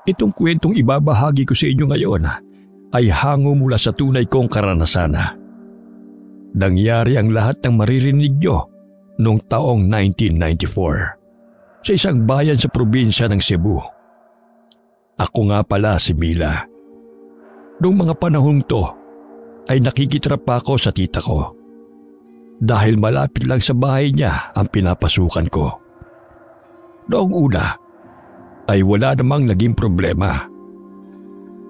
Itong kwentong ibabahagi ko sa inyo ngayon ay hango mula sa tunay kong karanasan. Nangyari ang lahat ng maririnig nyo noong taong 1994 sa isang bayan sa probinsya ng Cebu. Ako nga pala si Mila. Noong mga panahong to ay nakikitrap ako sa tita ko dahil malapit lang sa bahay niya ang pinapasukan ko. Noong una ay wala namang naging problema.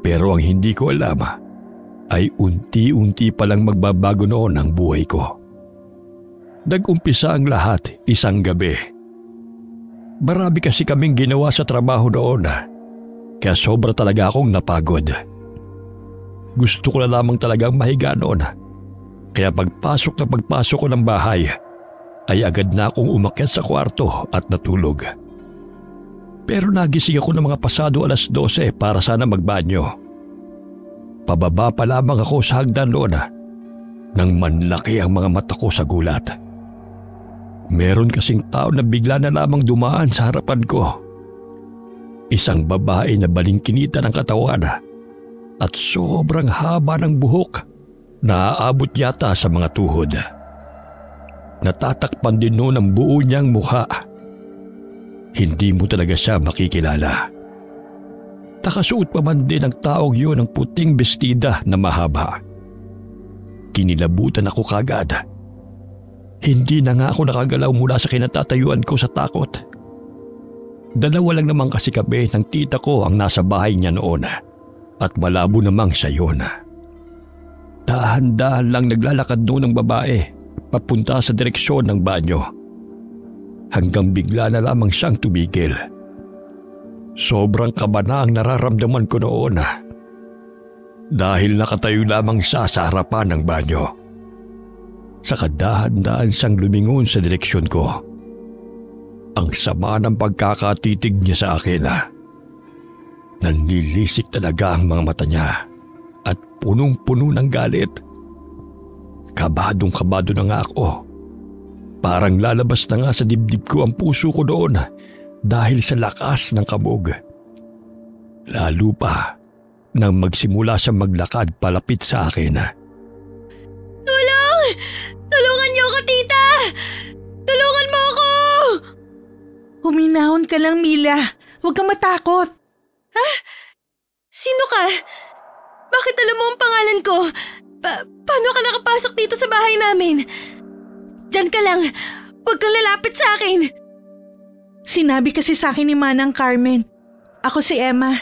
Pero ang hindi ko alam ay unti-unti palang magbabago noon ang buhay ko. Nag-umpisa ang lahat isang gabi. Marami kasi kaming ginawa sa trabaho noon kaya sobra talaga akong napagod. Gusto ko na lamang talagang mahiga noon kaya pagpasok ko ng bahay ay agad na akong umakyat sa kwarto at natulog. Pero nagising ako ng mga pasado 12:00 para sana magbanyo. Pababa pa lamang ako sa hagdan noon nang manlaki ang mga mata ko sa gulat. Meron kasing tao na bigla na lamang dumaan sa harapan ko. Isang babae na balingkinita ng katawan at sobrang haba ng buhok na aabot yata sa mga tuhod. Natatakpan din noon ang buo niyang mukha. Hindi mo talaga siya makikilala. Nakasuot pa man din ang taong yun ng puting bestida na mahaba. Kinilabutan ako kagad. Hindi na nga ako nakagalaw mula sa kinatatayuan ko sa takot. Dalawa lang naman kasi kami ng tita ko ang nasa bahay niya noon at malabo namang siya yun. Dahan-dahan lang naglalakad noon ng babae papunta sa direksyon ng banyo. Hanggang bigla na lamang siyang tumigil. Sobrang kaba na ang nararamdaman ko noon dahil nakatayo lamang siya sa harapan ng banyo. Saka dahan-dahan siyang lumingon sa direksyon ko. Ang sama ng pagkakatitig niya sa akin. Nanlilisik talaga ang mga mata niya at punong-puno ng galit. Kabadong-kabado na nga ako. Parang lalabas na nga sa dibdib ko ang puso ko doon dahil sa lakas ng kabog. Lalo pa nang magsimula siyang maglakad palapit sa akin. Tulong! Tulungan niyo ako, tita! Tulungan mo ako! Huminahon ka lang, Mila. Huwag kang matakot. Ha? Sino ka? Bakit alam mo ang pangalan ko? Paano ka nakapasok dito sa bahay namin? Diyan ka lang. Huwag kang lalapit sa akin. Sinabi kasi sa akin ni Manang Carmen. Ako si Emma.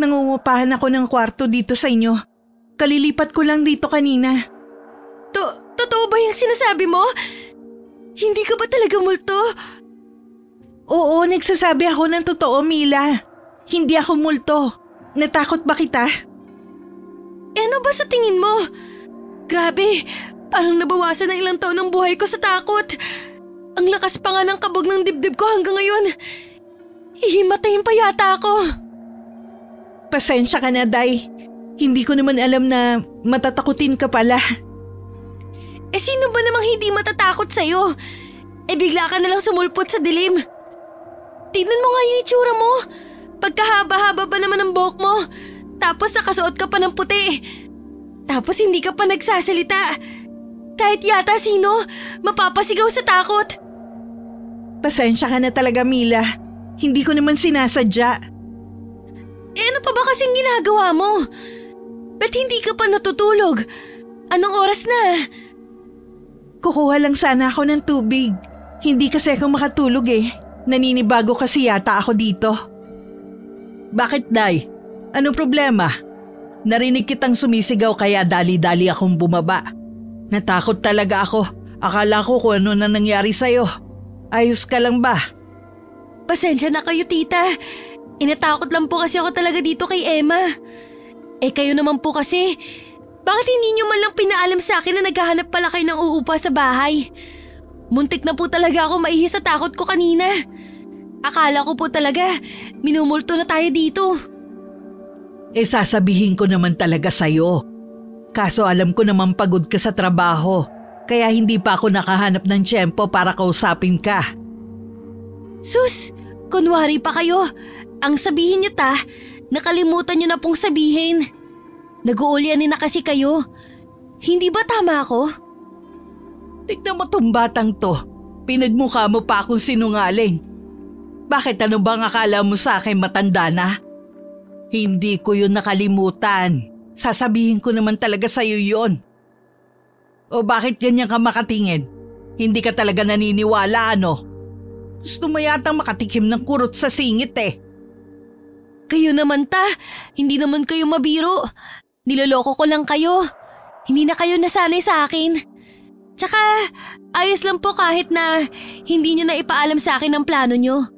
Nangungupahan ako ng kwarto dito sa inyo. Kalilipat ko lang dito kanina. Totoo ba yung sinasabi mo? Hindi ka ba talaga multo? Oo, nagsasabi ako ng totoo, Mila. Hindi ako multo. Natakot ba kita? Ano ba sa tingin mo? Grabe, parang nabawasan ng ilang taon ng buhay ko sa takot. Ang lakas pa nga ng kabog ng dibdib ko hanggang ngayon. Hihimatayin pa yata ako. Pasensya ka na, Day. Hindi ko naman alam na matatakutin ka pala. Sino ba namang hindi matatakot sa'yo? Bigla ka nalang sumulpot sa dilim. Tignan mo nga yung itsura mo. Pagkahaba-haba ba naman ang buhok mo? Tapos nakasuot ka pa ng puti. Tapos hindi ka pa nagsasalita. Kahit yata sino, mapapasigaw sa takot. Pasensya ka na talaga, Mila. Hindi ko naman sinasadya. Ano pa ba kasing ginagawa mo? Ba't hindi ka pa natutulog? Anong oras na? Kukuha lang sana ako ng tubig. Hindi kasi ako makatulog eh. Naninibago kasi yata ako dito. Bakit, Day? Anong problema? Narinig kitang sumisigaw kaya dali-dali akong bumaba. Natakot talaga ako. Akala ko kung ano na nangyari sa'yo. Ayos ka lang ba? Pasensya na kayo, tita. Inatakot lang po kasi ako talaga dito kay Emma. Kayo naman po kasi, bakit hindi nyo man lang pinaalam sa akin na naghahanap pala kayo ng uupa sa bahay? Muntik na po talaga ako maihi sa takot ko kanina. Akala ko po talaga, minumulto na tayo dito. Sasabihin ko naman talaga sa'yo. Kaso alam ko naman pagod ka sa trabaho, kaya hindi pa ako nakahanap ng tiyempo para kausapin ka. Sus, kunwari pa kayo. Ang sabihin niyo nakalimutan niyo na pong sabihin. Nag-uulyanin na kasi kayo. Hindi ba tama ako? Tignan mo tong batang to. Pinagmukha mo pa akong sinungaling. Bakit ano bang akala mo sa akin matanda na? Hindi ko yun nakalimutan. Sasabihin ko naman talaga sa'yo yun. O bakit ganyan ka makatingin? Hindi ka talaga naniniwala ano? Gusto mo yatang makatikim ng kurot sa singit eh. Kayo naman hindi naman kayo mabiro. Niloloko ko lang kayo. Hindi na kayo nasanay sa akin. Tsaka ayos lang po kahit na hindi nyo na ipaalam sa akin ang plano nyo.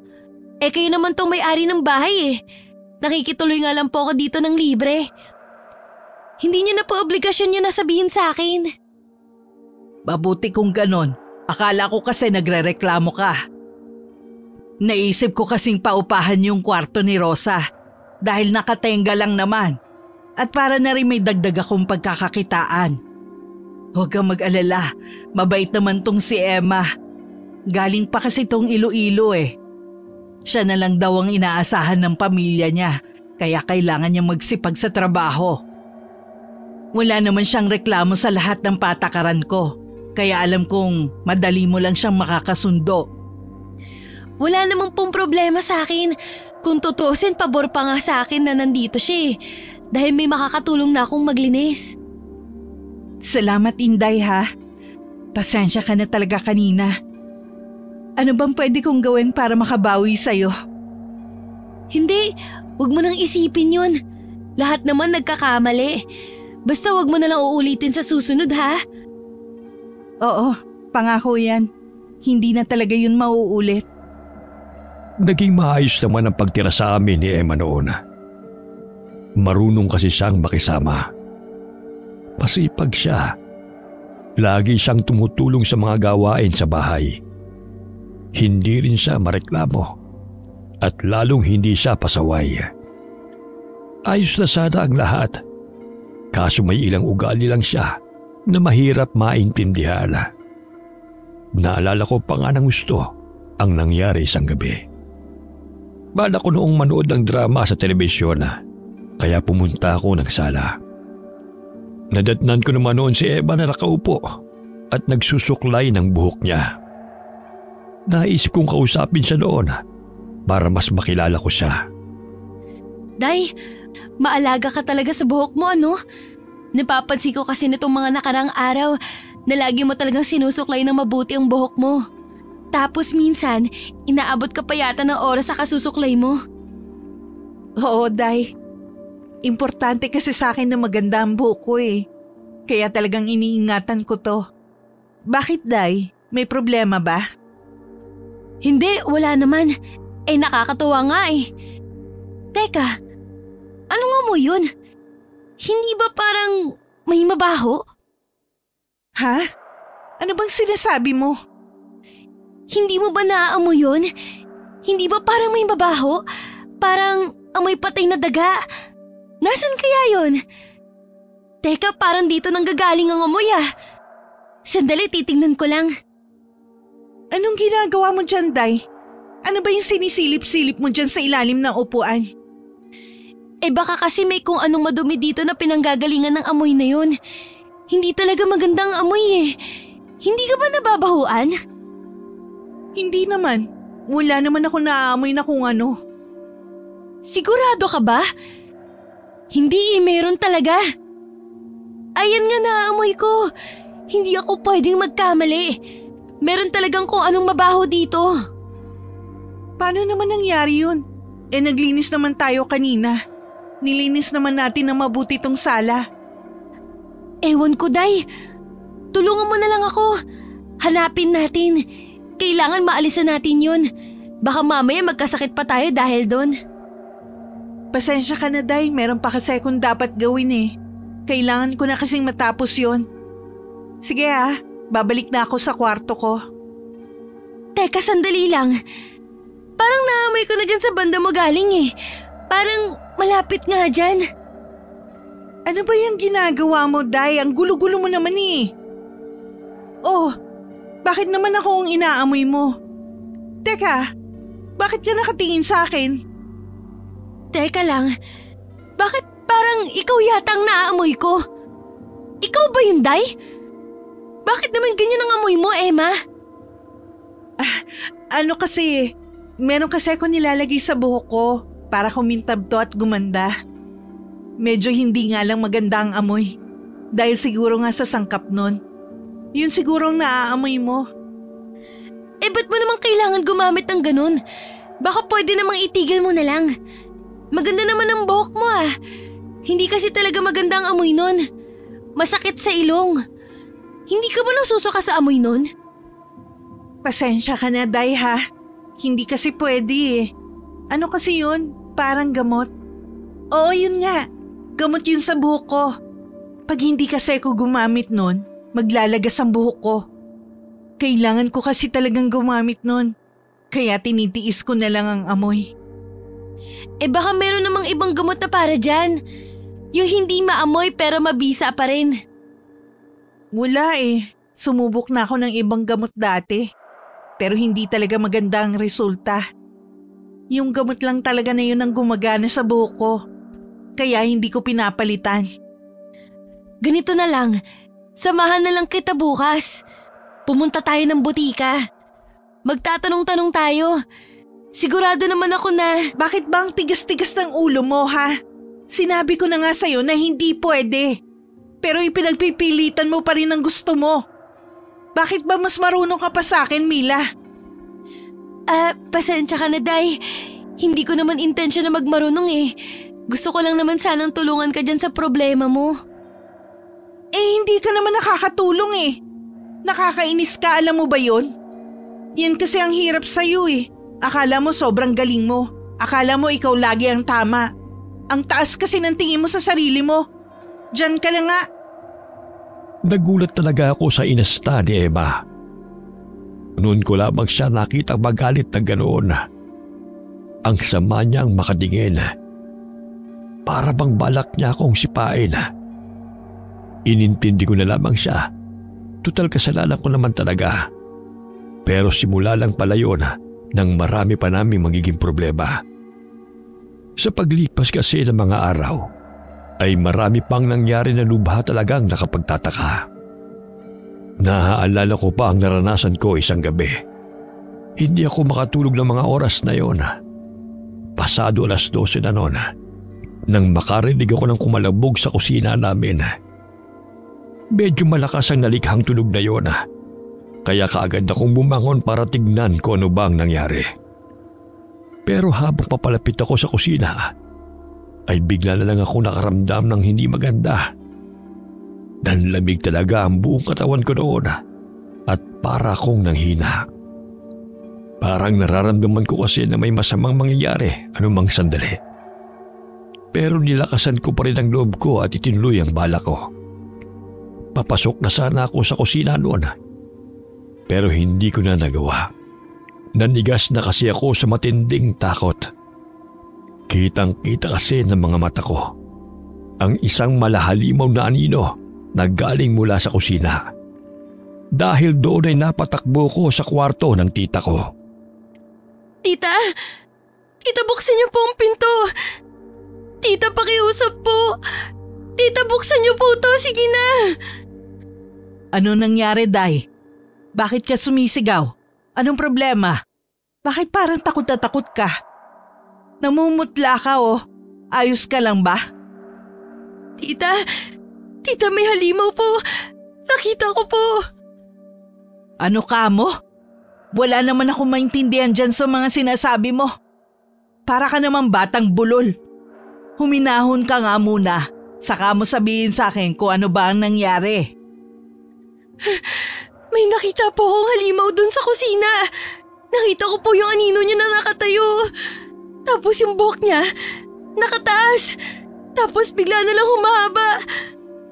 Eh kayo naman tong may-ari ng bahay eh. Nakikituloy nga lang po ako dito ng libre. Hindi nyo na po obligasyon nyo na sabihin sa akin. Mabuti kung ganon. Akala ko kasi nagrereklamo ka. Naisip ko kasing paupahan yung kwarto ni Rosa dahil nakatenga lang naman at para na rin may dagdag akong pagkakakitaan. Huwag kang mag-alala, mabait naman tong si Emma. Galing pa kasi tong Iloilo eh. Siya na lang daw ang inaasahan ng pamilya niya kaya kailangan niya magsipag sa trabaho. Wala naman siyang reklamo sa lahat ng patakaran ko kaya alam kong madali mo lang siyang makakasundo. Wala namang pong problema sa akin. Kung tutusin, pabor pa nga sa akin na nandito siya dahil may makakatulong na akong maglinis. Salamat Inday ha. Pasensya ka na talaga kanina. Ano bang pwede kong gawin para makabawi sa'yo? Hindi, wag mo nang isipin yun. Lahat naman nagkakamali. Basta wag mo na lang uulitin sa susunod ha. Oo, pangako yan. Hindi na talaga yun mauulit. Naging maayos naman ang pagtira sa amin ni Emma noon. Marunong kasi siyang makisama. Masipag siya. Lagi siyang tumutulong sa mga gawain sa bahay. Hindi rin siya mareklamo. At lalong hindi siya pasaway. Ayos na sana ang lahat. Kaso may ilang ugali lang siya na mahirap maintindihan. Naalala ko pa nga ng gusto ang nangyari isang gabi. Bala ko noong manood ng drama sa telebisyon kaya pumunta ako ng sala. Nadatnan ko naman noon si Eva na nakaupo at nagsusuklay ng buhok niya. Naisip kong kausapin siya noon para mas makilala ko siya. Day, maalaga ka talaga sa buhok mo ano? Napapansin ko kasi nitong mga nakarang araw na lagi mo talagang sinusuklay ng mabuti ang buhok mo. Tapos minsan, inaabot ka pa yata ng oras sa kasusuklay mo. Oo, Day. Importante kasi sa akin na maganda ang buhok ko eh. Kaya talagang iniingatan ko to. Bakit, Day? May problema ba? Hindi, wala naman. Eh nakakatuwa nga eh. Teka, anong amoy yun? Hindi ba parang may mabaho? Ha? Ano bang sinasabi mo? Hindi mo ba naaamoy yun? Hindi ba parang may mabaho? Parang amoy patay na daga. Nasaan kaya yun? Teka, parang dito nang gagaling ang amoy ah. Sandali, titingnan ko lang. Anong ginagawa mo dyan, Day? Ano ba yung sinisilip-silip mo dyan sa ilalim ng upuan? Eh baka kasi may kung anong madumi dito na pinanggagalingan ng amoy na yun. Hindi talaga magandang amoy eh. Hindi ka ba nababahuan? Hindi naman. Wala naman ako naaamoy na kung ano. Sigurado ka ba? Hindi meron talaga. Ayan nga naaamoy ko. Hindi ako pwedeng magkamali. Meron talagang kung anong mabaho dito. Paano naman nangyari yun? Eh naglinis naman tayo kanina. Nilinis naman natin na mabuti tong sala. Ewan ko, Day. Tulungan mo na lang ako. Hanapin natin. Kailangan maalisan natin yun. Baka mamaya magkasakit pa tayo dahil doon. Pasensya ka na, Day. Meron pa kasi akong dapat gawin eh. Kailangan ko na kasing matapos yon. Sige babalik na ako sa kwarto ko. Teka, sandali lang. Parang naamoy ko na dyan sa banda mo galing eh. Parang malapit nga dyan. Ano ba yung ginagawa mo, Day? Ang gulo-gulo mo naman eh. Oh, bakit naman ako ang inaamoy mo? Teka, bakit ka nakatingin sa akin? Teka lang, Bakit parang ikaw yata ang naaamoy ko? Ikaw ba yun, Day? Bakit naman ganyan ang amoy mo, Emma? Meron kasi ako nilalagay sa buhok ko para kumintab to at gumanda. Medyo hindi nga lang maganda ang amoy. Dahil siguro nga sa sangkap nun. Yun siguro ang naaamoy mo. Ba't mo naman kailangan gumamit ng ganun? Baka pwede namang itigil mo na lang. Maganda naman ang buhok mo ah. Hindi kasi talaga maganda ang amoy nun. Masakit sa ilong. Hindi ka ba nasusuka sa amoy nun? Pasensya ka na, Day ha. Hindi kasi pwede eh. Ano kasi yun? Parang gamot. Oo, yun nga. Gamot yun sa buhok ko. Pag hindi kasi ako gumamit nun, maglalagas ang buhok ko. Kailangan ko kasi talagang gumamit nun. Kaya tinitiis ko na lang ang amoy. Baka meron namang ibang gamot na para dyan. Yung hindi maamoy pero mabisa pa rin. Wala eh. Sumubok na ako ng ibang gamot dati. Pero hindi talaga maganda ang resulta. Yung gamot lang talaga na yun ang gumagana sa buhok ko. Kaya hindi ko pinapalitan. Ganito na lang. Samahan na lang kita bukas. Pumunta tayo ng butika. Magtatanong-tanong tayo. Sigurado naman ako na… Bakit ba ang tigas-tigas ng ulo mo ha? Sinabi ko na nga sa'yo na hindi pwede. Pero ipinagpipilitan mo pa rin ang gusto mo. Bakit ba mas marunong ka pa sa akin, Mila? Pasensya ka na, Day. Hindi ko naman intensyon na magmarunong eh. Gusto ko lang naman sanang tulungan ka dyan sa problema mo. Hindi ka naman nakakatulong eh. Nakakainis ka, alam mo ba yun? Yan kasi ang hirap sa'yo eh. Akala mo sobrang galing mo. Akala mo ikaw lagi ang tama. Ang taas kasi ng tingin mo sa sarili mo. Diyan ka na nga. Nagulat talaga ako sa inasta ni Emma. Noon ko lamang siya nakita magalit na ganoon. Ang sama niyang makadingin. Para bang balak niya akong sipain. Inintindi ko na lamang siya. Tutal kasalanan ko naman talaga. Pero simula lang pala yun nang marami pa naming magiging problema. Sa paglipas kasi ng mga araw, ay marami pang nangyari na lubha talagang nakapagtataka. Naaalala ko pa ang naranasan ko isang gabi. Hindi ako makatulog ng mga oras na yon. Pasado 12:00 na noon, nang makarinig ako ng kumalabog sa kusina namin. Medyo malakas ang nalikhang tunog na yon, kaya kaagad akong bumangon para tignan kung ano bang nangyari. Pero habang papalapit ako sa kusina, ay bigla na lang ako nakaramdam ng hindi maganda. Nanlamig talaga ang buong katawan ko noon at para akong nanghina. Parang nararamdaman ko kasi na may masamang mangyayari anumang sandali. Pero nilakasan ko pa rin ang loob ko at itinuloy ang bala ko. Papasok na sana ako sa kusina noon, pero hindi ko na nagawa. Nanigas na kasi ako sa matinding takot. Kitang-kita kasi ng mga mata ko ang isang malahalimaw na anino na galing mula sa kusina. Dahil doon ay napatakbo ko sa kwarto ng tita ko. Tita! Tita, buksan niyo po ang pinto! Tita, pakiusap po! Tita, buksan niyo po to! Sige na! Ano nangyari, Day? Bakit ka sumisigaw? Anong problema? Bakit parang takot na takot ka? Namumutla ka oh. Ayos ka lang ba? Tita, may halimaw po. Nakita ko po. Ano ka mo? Wala naman ako maintindihan dyan sa mga sinasabi mo. Para ka naman batang bulol. Huminahon ka nga muna. Saka mo sabihin sa akin kung ano ba ang nangyari. May nakita po akong halimaw dun sa kusina. Nakita ko po yung anino niya na nakatayo. Tapos yung buhok niya, nakataas. Tapos bigla na lang humahaba.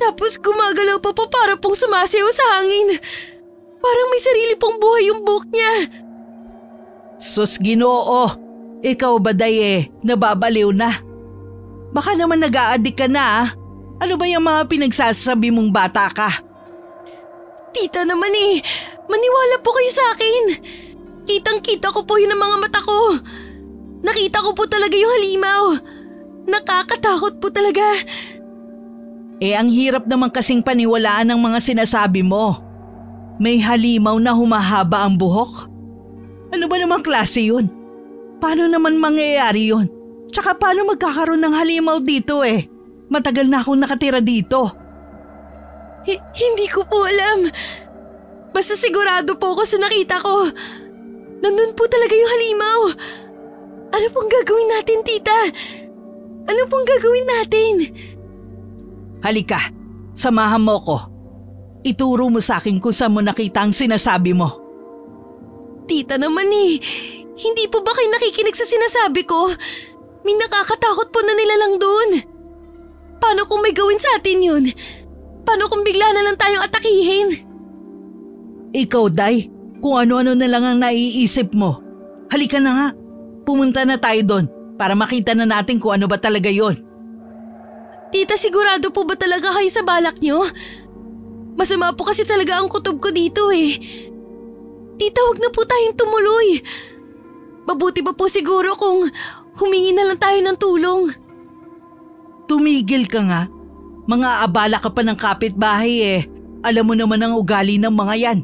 Tapos gumagalaw pa para pong sumasayaw sa hangin. Parang may sarili pong buhay yung buhok niya. Sus, Ginoo! Ikaw ba, Day, nababaliw na? Baka naman nag-a-addict ka na ah. Ano ba yung mga pinagsasabi mong bata ka? Tita naman maniwala po kayo sa akin. Kitang-kita ko po yun ng mga mata ko. Nakita ko po talaga yung halimaw. Nakakatakot po talaga. Ang hirap naman kasing paniwalaan ng mga sinasabi mo. May halimaw na humahaba ang buhok? Ano ba namang klase yun? Paano naman mangyayari yun? Tsaka paano magkakaroon ng halimaw dito Matagal na akong nakatira dito. Hindi ko po alam. Basta sigurado po ako sa nakita ko. Nandun po talaga yung halimaw. Ano pong gagawin natin, tita? Ano pong gagawin natin? Halika, samahan mo ko. Ituro mo sa akin kung saan mo nakita ang sinasabi mo. Tita naman hindi po ba kayo nakikinig sa sinasabi ko? May nakakatakot po na nilalang doon. Paano kung may gawin sa atin yun? Paano kung bigla na lang tayong atakihin? Ikaw, Day, kung ano-ano na lang ang naiisip mo. Halika na nga, pumunta na tayo doon para makita na natin kung ano ba talaga yon. Tita, sigurado po ba talaga kayo sa balak nyo? Masama po kasi talaga ang kutob ko dito Tita, huwag na po tayong tumuloy. Mabuti pa po siguro kung humingi na lang tayo ng tulong. Tumigil ka nga. Mga abala ka pa ng kapitbahay Alam mo naman ang ugali ng mga yan.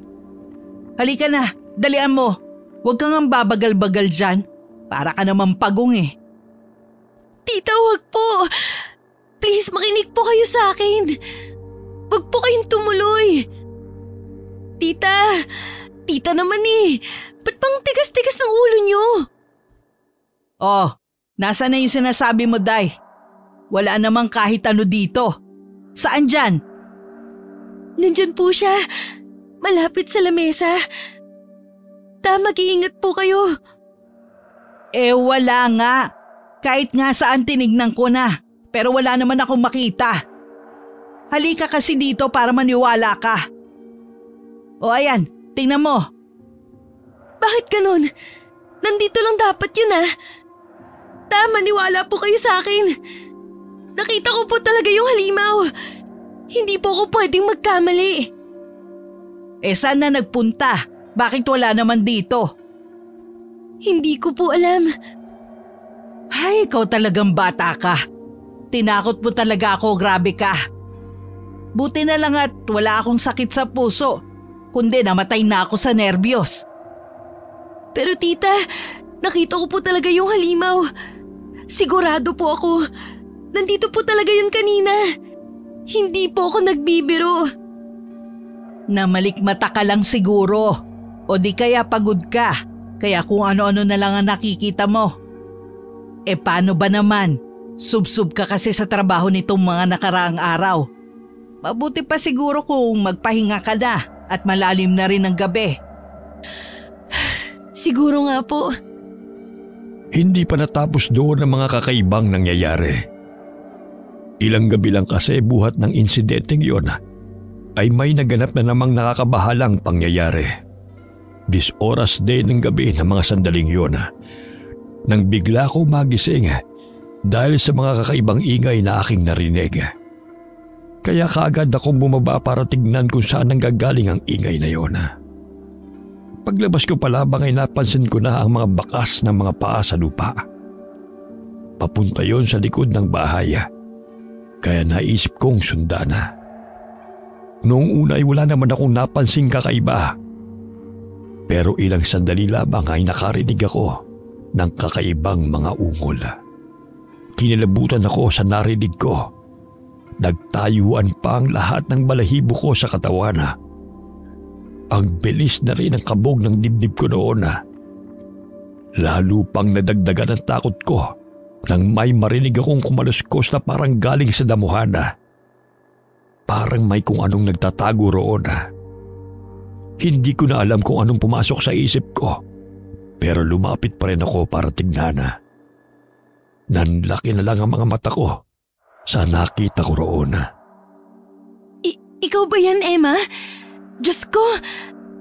Halika na, dalian mo. Huwag kang ang babagal-bagal dyan. Para ka naman pagong Tita, huwag po. Please, makinig po kayo sa akin. Huwag po kayong tumuloy. Tita naman Ba't pang tigas-tigas ng ulo nyo? Oh, nasa na yung sinasabi mo, Day? Wala namang kahit ano dito. Saan dyan? Nandyan po siya. Malapit sa lamesa. Mag-iingat po kayo. Wala nga. Kahit nga saan tinignan ko na. Pero wala naman akong makita. Halika kasi dito para maniwala ka. O ayan, tingnan mo. Bakit ganun? Nandito lang dapat yun maniwala po kayo sa akin. Nakita ko po talaga yung halimaw. Hindi po ako pwedeng magkamali. Saan na nagpunta? Bakit wala naman dito? Hindi ko po alam. Ay, ikaw talagang bata ka. Tinakot mo talaga ako, grabe ka. Buti na lang at wala akong sakit sa puso, kundi namatay na ako sa nerbiyos. Pero tita, nakita ko po talaga yung halimaw. Sigurado po ako. Nandito po talaga yun kanina. Hindi po ako nagbibiro. Namalikmata ka lang siguro. O di kaya pagod ka. Kaya kung ano-ano na lang ang nakikita mo. Paano ba naman? Sub-sub ka kasi sa trabaho nitong mga nakaraang araw. Mabuti pa siguro kung magpahinga ka na at malalim na rin ang gabi. Siguro nga po. Hindi pa natapos doon ang mga kakaibang nangyayari. Ilang gabi lang kasi buhat ng insidenteng yon ay may naganap na namang nakakabahalang pangyayari. 10 oras din ng gabi ng mga sandaling yon nang bigla ko magising dahil sa mga kakaibang ingay na aking narinig. Kaya kaagad akong bumaba para tignan kung saan nanggagaling ang ingay na yon. Paglabas ko pa lamang ay napansin ko na ang mga bakas ng mga paa sa lupa. Papunta yon sa likod ng bahay. Kaya naisip kong sundan na. Noong una ay wala naman akong napansing kakaiba. Pero ilang sandali lamang ay nakarinig ako ng kakaibang mga ungol. Kinilabutan ako sa narinig ko. Nagtayuan pa ang lahat ng balahibo ko sa katawan. Ang bilis na rin ang kabog ng dibdib ko noon. Lalo pang nadagdagan ang takot ko nang may marinig akong kumaluskos na parang galing sa damuhan. Parang may kung anong nagtatago roon. Hindi ko na alam kung anong pumasok sa isip ko, pero lumapit pa rin ako para tignan. Nanlaki na lang ang mga mata ko sa nakita ko roon. Ikaw ba yan, Emma? Diyos ko,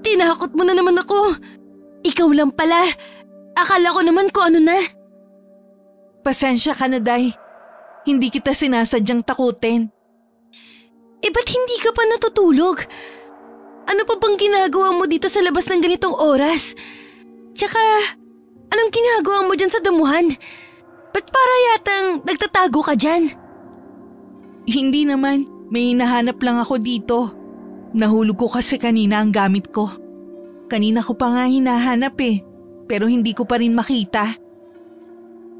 tinakot mo na naman ako. Ikaw lang pala. Akala ko naman kung ano na. Pasensya ka na, Day. Hindi kita sinasadyang takutin. Ba't hindi ka pa natutulog? Ano pa bang ginagawa mo dito sa labas ng ganitong oras? Tsaka, anong ginagawa mo dyan sa damuhan? Ba't para yatang nagtatago ka dyan? Hindi naman, may hinahanap lang ako dito. Nahulog ko kasi kanina ang gamit ko. Kanina ko pa nga hinahanap pero hindi ko pa rin makita.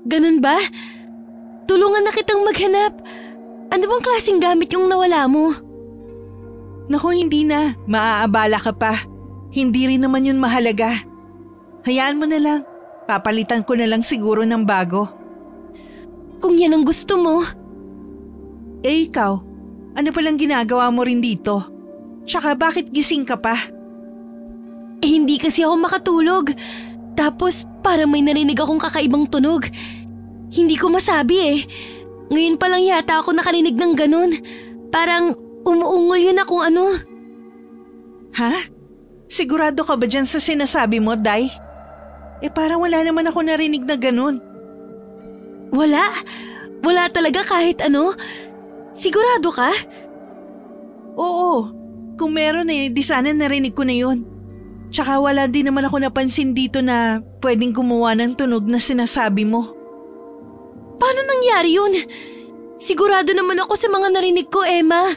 Ganun ba? Tulungan na kitang maghanap. Ano bang klaseng gamit yung nawala mo? Naku, hindi na. Maaabala ka pa. Hindi rin naman yun mahalaga. Hayaan mo na lang. Papalitan ko na lang siguro ng bago. Kung yan ang gusto mo. Ikaw, ano palang ginagawa mo rin dito? Tsaka bakit gising ka pa? Hindi kasi ako makatulog. Tapos parang may narinig akong kakaibang tunog. Hindi ko masabi Ngayon pa lang yata ako nakarinig ng ganun. Parang umuungol yun na kung ano. Ha? Sigurado ka ba dyan sa sinasabi mo, Day? Parang wala naman ako narinig na ganun. Wala? Wala talaga kahit ano? Sigurado ka? Oo. Kung meron di sana narinig ko na yun. Tsaka wala din naman ako napansin dito na pwedeng gumawa ng tunog na sinasabi mo. Paano nangyari yun? Sigurado naman ako sa mga narinig ko, Emma.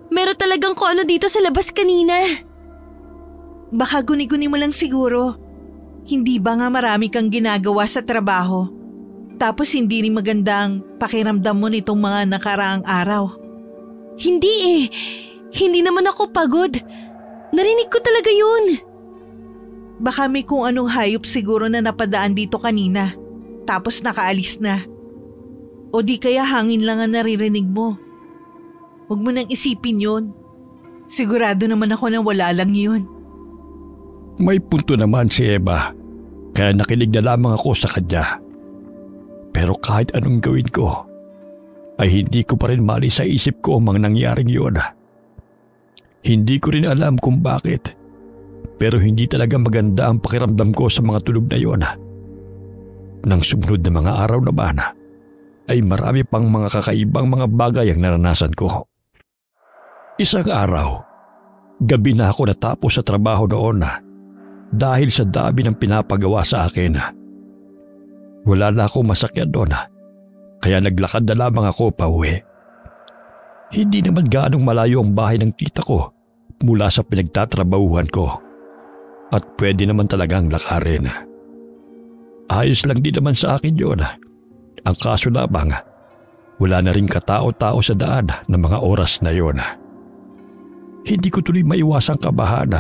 Meron talagang kung ano dito sa labas kanina. Baka guni-guni mo lang siguro. Hindi ba nga marami kang ginagawa sa trabaho? Tapos hindi rin magandang pakiramdam mo nitong mga nakaraang araw. Hindi Hindi naman ako pagod. Narinig ko talaga yun. Baka may kung anong hayop siguro na napadaan dito kanina. Tapos nakaalis na. O di kaya hangin lang ang naririnig mo. Huwag mo nang isipin yun. Sigurado naman ako na wala lang yun. May punto naman si Eva, kaya nakinig na lamang ako sa kanya. Pero kahit anong gawin ko, ay hindi ko pa rin mali sa isip ko ang mga nangyaring yun. Hindi ko rin alam kung bakit, pero hindi talaga maganda ang pakiramdam ko sa mga tulog na yun. Nang sumunod na mga araw naman, ay marami pang mga kakaibang mga bagay ang naranasan ko. Isang araw, gabi na ako natapos sa trabaho noon dahil sa dami ng pinapagawa sa akin. Wala na akong masakyan doon, kaya naglakad na lamang ako pauwi. Hindi naman gaanong malayo ang bahay ng tita ko mula sa pinagtatrabahuhan ko at pwede naman talagang lakarin. Ayos lang din naman sa akin yun. Ang kaso lamang, wala na rin katao-tao sa daan ng mga oras na yun. Hindi ko tuloy maiwasang kabahan,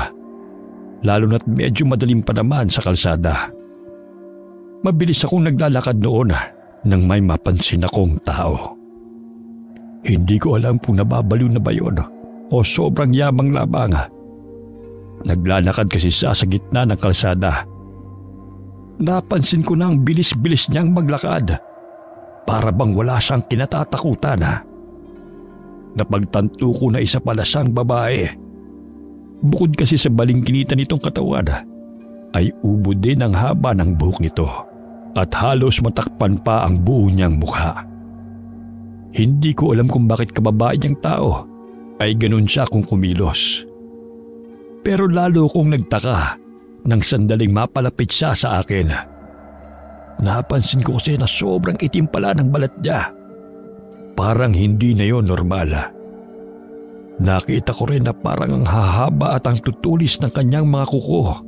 lalo na't medyo madalim pa naman sa kalsada. Mabilis akong naglalakad noon nang may mapansin akong tao. Hindi ko alam kung nababaliw na ba yun o sobrang yabang lamang. Naglalakad kasi siya sa gitna ng kalsada. Napansin ko na ang bilis-bilis niyang maglakad. Para bang wala siyang kinatatakutan. Napagtanto ko na isa pala siyang babae. Bukod kasi sa balingkinita nitong katawan, ay ubod din ang haba ng buhok nito at halos matakpan pa ang buo niyang mukha. Hindi ko alam kung bakit kababae niyang tao ay ganun siya kung kumilos. Pero lalo kong nagtaka nang sandaling mapalapit siya sa akin. Napansin ko kasi na sobrang itim pala ng balat niya. Parang hindi na yon normal. Nakita ko rin na parang ang hahaba at ang tutulis ng kanyang mga kuko.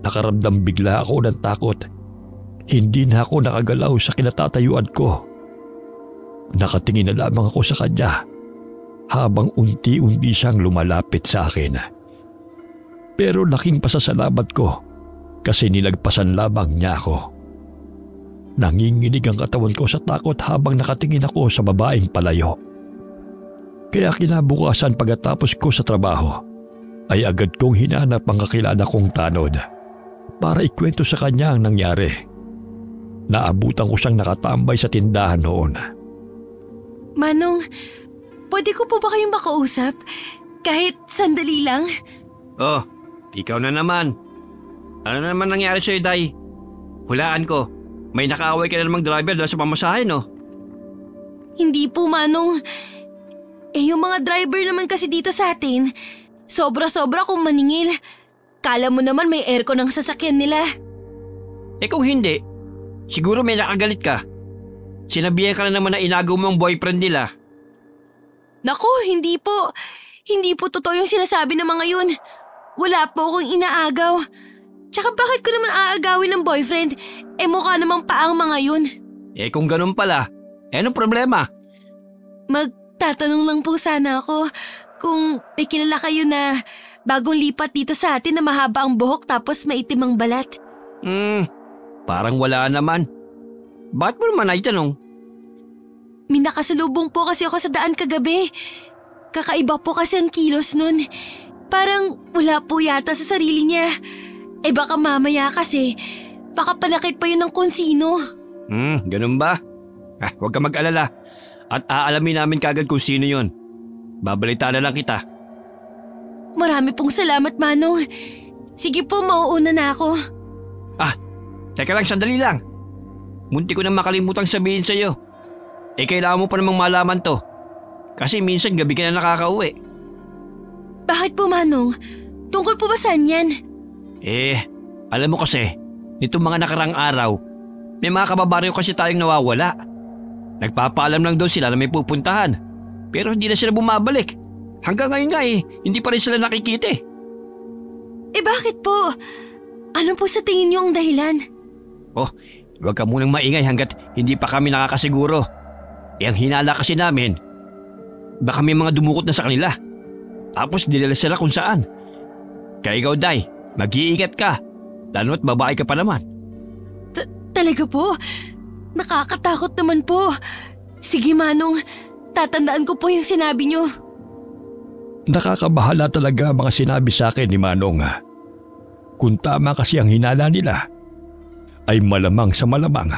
Nakaramdam bigla ako ng takot. Hindi na ako nakagalaw sa kinatatayuan ko. Nakatingin na lamang ako sa kanya habang unti-unti siyang lumalapit sa akin. Pero laking pasasalamat ko kasi nilagpasan lamang niya ako. Nanginginig ang katawan ko sa takot habang nakatingin ako sa babaeng palayo. Kaya kinabukasan pagkatapos ko sa trabaho ay agad kong hinanap ang kakilala kong tanod para ikwento sa kanya ang nangyari. Naabutan ko siyang nakatambay sa tindahan noon. Manong, pwede ko po ba kayong makausap? Kahit sandali lang? Oh, ikaw na naman. Ano na naman nangyari sa'yo, Day? Hulaan ko, may nakaaway ka na namang driver dahil sa pamasahe, no? Hindi po, Manong. Yung mga driver naman kasi dito sa atin, sobra-sobra kung maningil. Kala mo naman may aircon ang sasakyan nila. Kung hindi, Siguro may nakagalit ka. Sinabihan ka na naman na inagaw mo ang boyfriend nila. Naku, hindi po. Hindi po totoo yung sinasabi ng mga yun. Wala po akong inaagaw. Tsaka bakit ko naman aagawin ng boyfriend? Mukha namang paang mga yun. Kung ganun pala, anong problema? Magtatanong lang po sana ako kung may kilala kayo na bagong lipat dito sa atin na mahaba ang buhok tapos maitim ang balat. Parang wala naman. Bakit mo naman naitanong? May nakasalubong po kasi ako sa daan kagabi. Kakaiba po kasi ang kilos nun. Parang wala po yata sa sarili niya. Baka mamaya kasi, baka palakit pa yun ng kung sino. Ganun ba? Huwag ka mag-alala. At aalamin namin kagad kung sino yun. Babalita na lang kita. Marami pong salamat, Manong. Sige po, mauuna na ako. Teka lang, sandali lang. Munti ko na makalimutang sabihin sa'yo. Kailangan mo pa namang malaman to. Kasi minsan gabi ka na nakakauwi. Bakit po, Manong? Tungkol po ba saan yan? Alam mo kasi, nitong mga nakarang araw, may mga kababaryo kasi tayong nawawala. Nagpapaalam lang daw sila na may pupuntahan. Pero hindi na sila bumabalik. Hanggang ngayon nga hindi pa rin sila nakikita eh. Bakit po? Ano po sa tingin niyo ang dahilan? Huwag ka munang maingay hanggat hindi pa kami nakakasiguro. Ang hinala kasi namin, baka may mga dumukot na sa kanila. Tapos dinala sila kung saan. Kaya ikaw, Day, mag-iingat ka. Lalo at babae ka pa naman. Talaga po? Nakakatakot naman po. Sige, Manong. Tatandaan ko po yung sinabi niyo. Nakakabahala talaga mga sinabi sa akin ni Manong. Kung tama kasi ang hinala nila, ay malamang sa malamang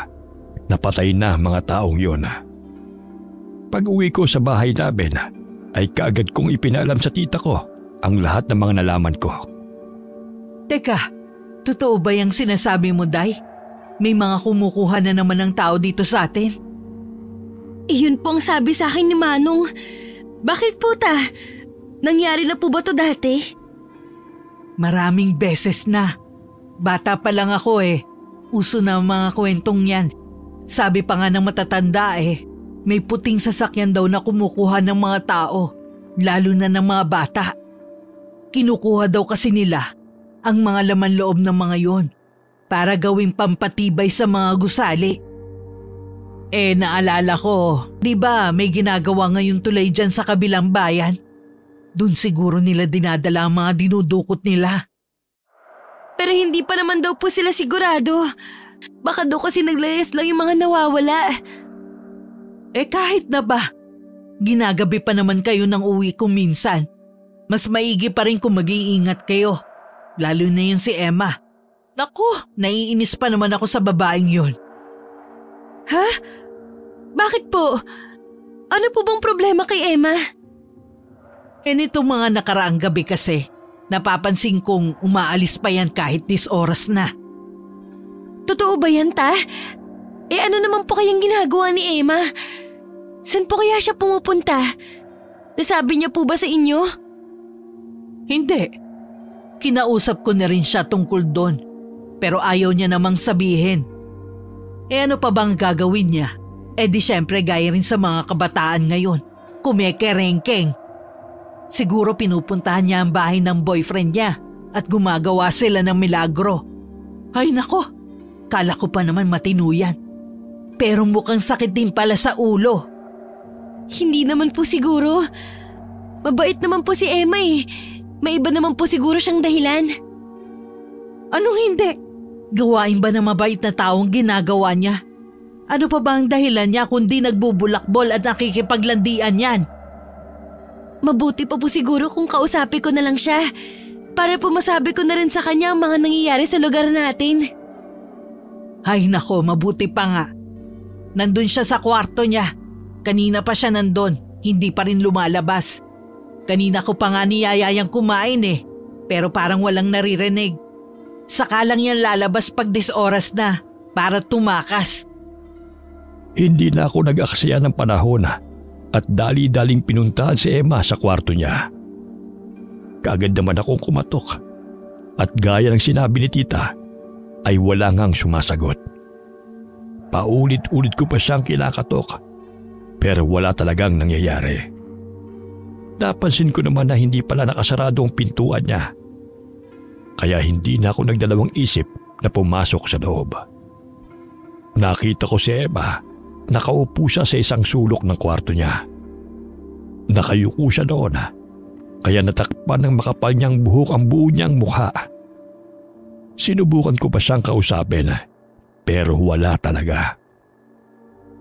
napatay na mga taong yun. Pag-uwi ko sa bahay namin, ay kaagad kong ipinalam sa tita ko ang lahat ng mga nalaman ko. Teka, totoo ba yung sinasabi mo, Day? May mga kumukuha na naman ng tao dito sa atin? Iyon po ang sabi sa akin ni Manong. Bakit po ta? Nangyari na po ba to dati? Maraming beses na. Bata pa lang ako Uso na ang mga kwentong yan. Sabi pa nga ng matatanda may puting sasakyan daw na kumukuha ng mga tao, lalo na ng mga bata. Kinukuha daw kasi nila ang mga laman loob ng mga yon para gawing pampatibay sa mga gusali. Naalala ko, di ba may ginagawa ngayon tulay dyan sa kabilang bayan? Doon siguro nila dinadala ang mga dinudukot nila. Pero hindi pa naman daw po sila sigurado. Baka daw kasi naglayas lang yung mga nawawala. Kahit na ba? Ginagabi pa naman kayo ng uwi ko minsan. Mas maigi pa rin kung mag-iingat kayo. Lalo na yun si Emma. Naku, naiinis pa naman ako sa babaeng yun. Ha? Bakit po? Ano po bang problema kay Emma? Nitong mga nakaraang gabi kasi, napapansin kong umaalis pa yan kahit 10 oras na. Totoo ba yan, ta? Ano naman po kayang ginagawa ni Emma? Saan po kaya siya pumupunta? Nasabi niya po ba sa inyo? Hindi. Kinausap ko na rin siya tungkol doon. Pero ayaw niya namang sabihin. Ano pa bang gagawin niya? Di syempre gaya rin sa mga kabataan ngayon. Kumekerengkeng. Siguro pinupuntahan niya ang bahay ng boyfriend niya at gumagawa sila ng milagro. Ay nako, kala ko pa naman matino yan. Pero mukhang sakit din pala sa ulo. Hindi naman po siguro. Mabait naman po si Emma May iba naman po siguro siyang dahilan. Anong hindi? Gawain ba ng mabait na taong ginagawa niya? Ano pa ba ang dahilan niya kundi nagbubulakbol at nakikipaglandian yan? Mabuti pa po siguro kung kausapin ko na lang siya para po masabi ko na rin sa kanya ang mga nangyayari sa lugar natin. Ay nako, mabuti pa nga. Nandun siya sa kwarto niya. Kanina pa siya nandun, hindi pa rin lumalabas. Kanina ko pa nga niyayayang kumain pero parang walang naririnig. Saka lang yan lalabas pag 10 oras na para tumakas. Hindi na ako nag-aksaya ng panahon at dali-daling pinuntahan si Emma sa kwarto niya. Kaagad naman akong kumatok at gaya ng sinabi ni tita ay wala ngang sumasagot. Paulit-ulit ko pa siyang kinakatok pero wala talagang nangyayari. Napansin ko naman na hindi pala nakasarado ang pintuan niya. Kaya hindi na ako nagdalawang isip na pumasok sa loob. Nakita ko si Emma, nakaupo siya sa isang sulok ng kwarto niya. Nakayuko siya doon, kaya natakpan ng makapal niyang buhok ang buo niyang mukha. Sinubukan ko pa siyang kausapin, pero wala talaga.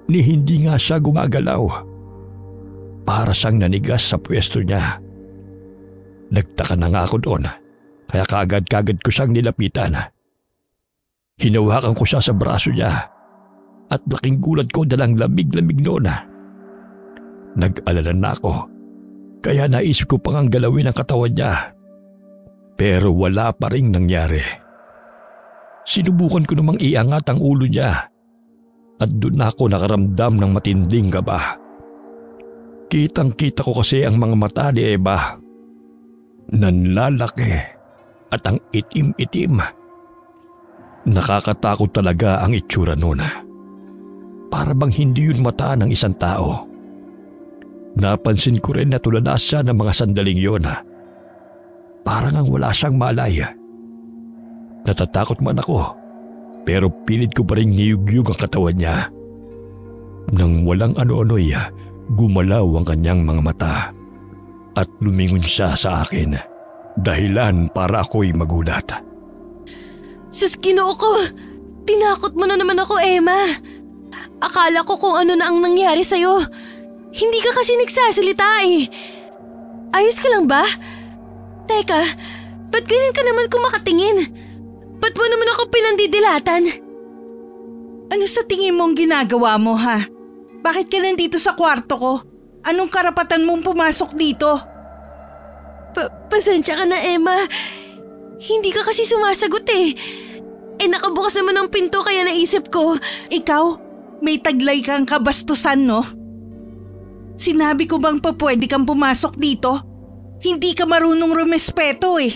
Ni hindi nga siya gumagalaw. Para siyang nanigas sa pwesto niya. Nagtaka na nga ako doon, kaya kaagad-kagad ko siyang nilapitan. Hinawakan ko siya sa braso niya at laking gulat ko dalang lamig-lamig noon. Nag-alala na ako, kaya naisip ko pang galawin ang katawan niya. Pero wala pa ring nangyari. Sinubukan ko namang iangat ang ulo niya at doon ako nakaramdam ng matinding kaba. Kitang-kita ko kasi ang mga mata ni Eva. Nanlalaki at ang itim-itim. Nakakatakot talaga ang itsura noon. Para bang hindi yun mata ng isang tao. Napansin ko rin na tulala siya ng mga sandaling yun. Parang ang wala siyang malay. Natatakot man ako, pero pilit ko pa rin niyugyug ang katawan niya. Nang walang ano-ano'y gumalaw ang kanyang mga mata at lumingon siya sa akin. Dahilan para ako'y magulat. Sus, Ginoo ko! Tinakot mo na naman ako, Emma. Akala ko kung ano na ang nangyari sa'yo. Hindi ka kasi nagsasalita eh. Ayos ka lang ba? Teka, ba't ganyan ka naman kumakatingin? Ba't mo naman ako pinandidilatan? Ano sa tingin mong ginagawa mo ha? Bakit ka nandito sa kwarto ko? Anong karapatan mong pumasok dito? Pasensya ka na, Emma. Hindi ka kasi sumasagot eh. Nakabukas naman ang pinto kaya naisip ko. Ikaw, may taglay kang kabastusan no? Sinabi ko bang pa pwede kang pumasok dito? Hindi ka marunong rumespeto eh.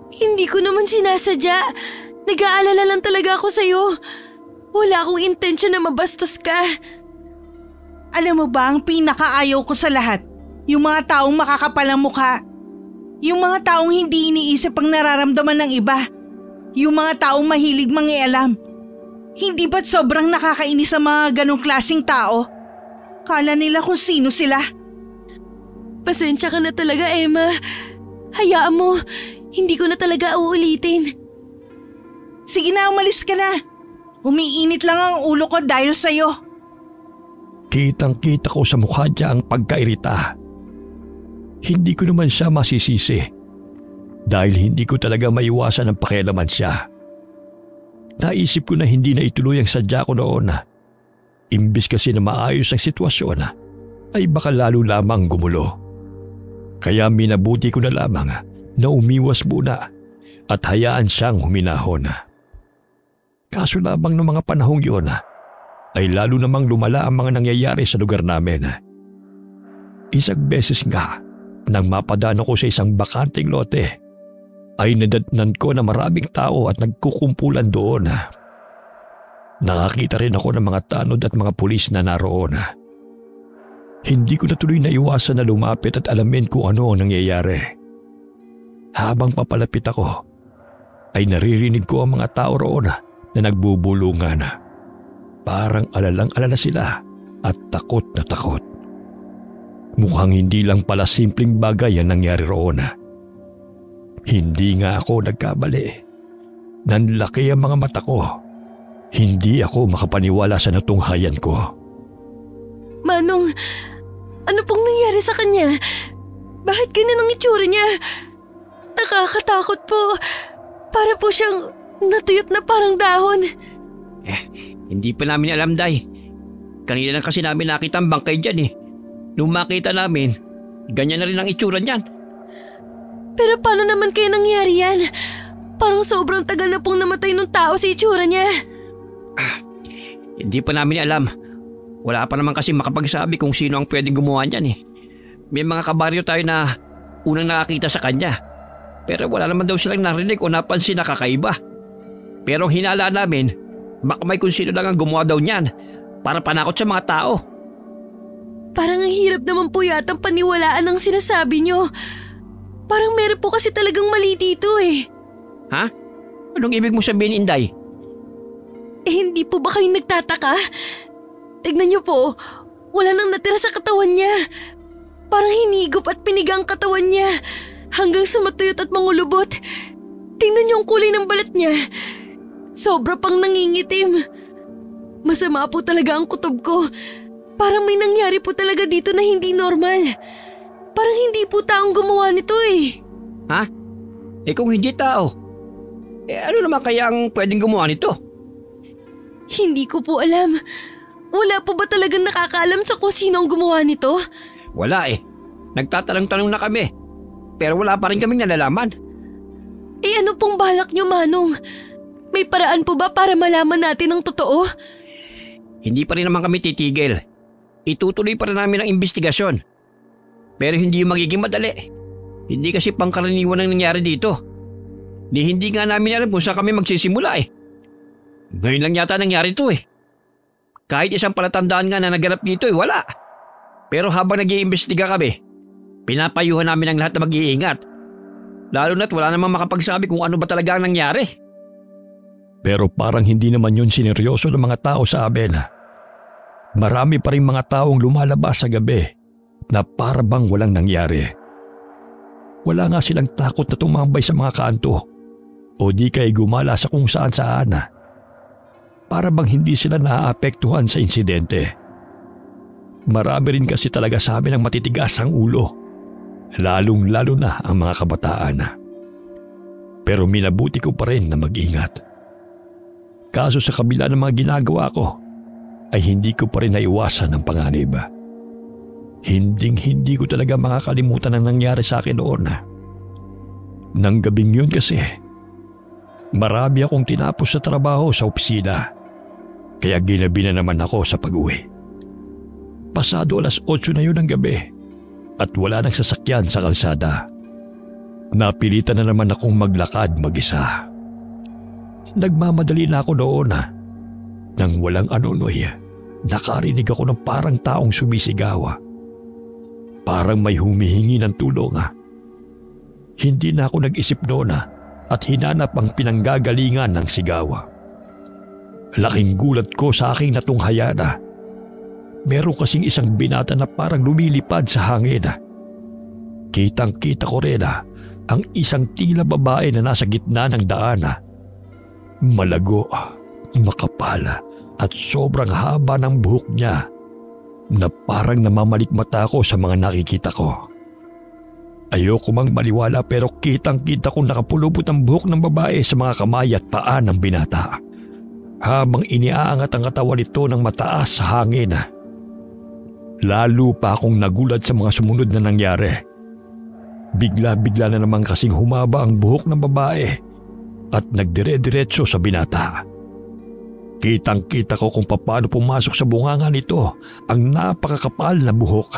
Hindi ko naman sinasadya. Nag-aalala lang talaga ako sa'yo. Wala akong intensyon na mabastos ka. Alam mo ba ang pinakaayaw ko sa lahat? Yung mga taong makakapal ang mukha. Yung mga taong hindi iniisip ang nararamdaman ng iba. Yung mga taong mahilig mangialam. Hindi ba't sobrang nakakainis ang mga ganong klaseng tao? Kala nila kung sino sila. Pasensya ka na talaga, Emma. Hayaan mo, hindi ko na talaga uulitin. Sige na, umalis ka na. Umiinit lang ang ulo ko dahil sa'yo. Kitang-kita ko sa mukha niya ang pagkairita. Hindi ko naman siya masisisi dahil hindi ko talaga maiwasan ang pakialaman siya. Naisip ko na hindi na ituloy ang sadya ko noon. Imbis kasi na maayos ang sitwasyon, ay baka lalo lamang gumulo. Kaya minabuti ko na lamang na umiwas muna at hayaan siyang huminahon. Kaso lamang ng mga panahong yun ay lalo namang lumala ang mga nangyayari sa lugar namin. Isang beses nga nang mapadaan ako sa isang bakanting lote ay nadatnan ko na maraming tao at nagkukumpulan doon. Nakakita rin ako ng mga tanod at mga pulis na naroon. Hindi ko na tuloy naiwasan na lumapit at alamin kung ano ang nangyayari. Habang papalapit ako, ay naririnig ko ang mga tao roon na nagbubulungan. Parang alalang-alala sila at takot na takot. Mukhang hindi lang pala simpleng bagay ang nangyari roon. Hindi nga ako nagkamali. Nanlaki ang mga mata ko. Hindi ako makapaniwala sa natunghayan ko. Manong, ano pong nangyari sa kanya? Bakit ganun ang itsura niya? Nakakatakot po. Para po siyang natuyot na parang dahon. Hindi pa namin alam, Day. Kanina lang kasi namin nakita ang bangkay dyan eh. Nung makita namin, ganyan na rin ang itsura niyan. Pero paano naman kaya nangyari yan? Parang sobrang tagal na pong namatay ng tao sa itsura niya. Hindi pa namin alam. Wala pa naman kasi makapagsabi kung sino ang pwedeng gumawa niyan eh. May mga kabaryo tayo na unang nakakita sa kanya. Pero wala naman daw silang narinig o napansin na kakaiba. Pero ang hinala namin, Baka may kung sino lang ang gumawa daw niyan para panakot sa mga tao. Parang ang hirap naman po yatang paniwalaan ang sinasabi niyo. Parang meron po kasi talagang mali dito eh. Ha? Anong ibig mo sabihin, Inday? Hindi po ba kayo nagtataka? Tignan niyo po, wala nang natira sa katawan niya. Parang hinigop at pinigang katawan niya hanggang sa matuyot at mangulubot. Tingnan niyo ang kulay ng balat niya. Sobra pang nangingitim. Masama po talaga ang kutob ko. Parang may nangyari po talaga dito na hindi normal. Parang hindi po taong gumawa nito eh. Ha? Kung hindi tao, ano naman kaya ang pwedeng gumawa nito? Hindi ko po alam. Wala po ba talagang nakakaalam sa kung sino ang gumawa nito? Wala eh. Nagtatanong-tanong na kami. Pero wala pa rin kaming nalalaman. Ano pong balak niyo, Manong? May paraan po ba para malaman natin ang totoo? Hindi pa rin naman kami titigil. Itutuloy pa rin namin ang investigasyon. Pero hindi yung magiging madali. Hindi kasi pangkaraniwan ang nangyari dito. Hindi nga namin alam kung saan kami magsisimula eh. Ngayon lang yata nangyari ito eh. Kahit isang palatandaan nga na naganap dito eh, wala. Pero habang nag-iimbestiga kami, pinapayuhan namin ang lahat na mag-iingat. Lalo na't wala namang makapagsabi kung ano ba talaga ang nangyari. Pero parang hindi naman yun sineryoso ng mga tao sa amin. Marami pa rin mga taong lumalabas sa gabi na para bang walang nangyari. Wala nga silang takot na tumambay sa mga kanto o di kay gumala sa kung saan saan. Para bang hindi sila naaapektuhan sa insidente. Marami rin kasi talaga sa amin ang matitigas ang ulo, lalong-lalo na ang mga kabataan. Pero minabuti ko pa rin na mag-ingat. Kaso sa kabila ng mga ginagawa ko, ay hindi ko pa rin naiwasan ang panganib. Hindi ko talaga makakalimutan ang nangyari sa akin noon. Nang gabing yun kasi, marami akong tinapos sa trabaho sa opisina, kaya ginabi na naman ako sa pag-uwi. Pasado 8:00 na yun ng gabi at wala nang sasakyan sa kalsada. Napilitan na naman akong maglakad mag-isa. Nagmamadali na ako noon. Nang walang anunoy, nakarinig ako ng parang taong sumisigaw. Parang may humihingi ng tulong. Hindi na ako nag-isip noon at hinanap ang pinanggagalingan ng sigaw. Laking gulat ko sa aking natunghaya na meron kasing isang binata na parang lumilipad sa hangin. Kitang-kita ko rin ang isang tila babae na nasa gitna ng daan. Malago, makapal at sobrang haba ng buhok niya na parang namamalikmata ko sa mga nakikita ko. Ayoko mang maniwala pero kitang-kita ko nakapulupot ang buhok ng babae sa mga kamay at paa ng binata habang iniaangat ang katawan nito ng mataas sa hangin. Lalo pa akong nagulat sa mga sumunod na nangyari. Bigla-bigla na naman kasing humaba ang buhok ng babae at nagdire-diretso sa binata. Kitang-kita ko kung paano pumasok sa bunganga nito ang napakakapal na buhok.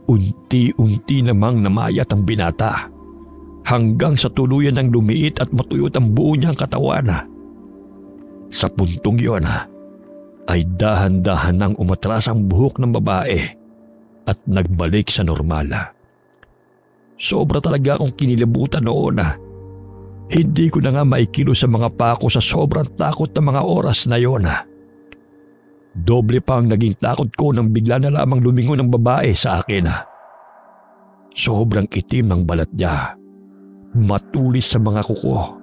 Unti-unti namang namayat ang binata hanggang sa tuluyan ng lumiit at matuyot ang buo niyang katawan. Sa puntong iyon ay dahan-dahan nang umatras ang buhok ng babae at nagbalik sa normal. Sobra talaga akong kinilabutan noon. Hindi ko na nga maikilo sa mga pako sa sobrang takot na mga oras na yon. Doble pa ang naging takot ko nang bigla na lamang lumingon ang babae sa akin. Sobrang itim ng balat niya, matulis sa mga kuko.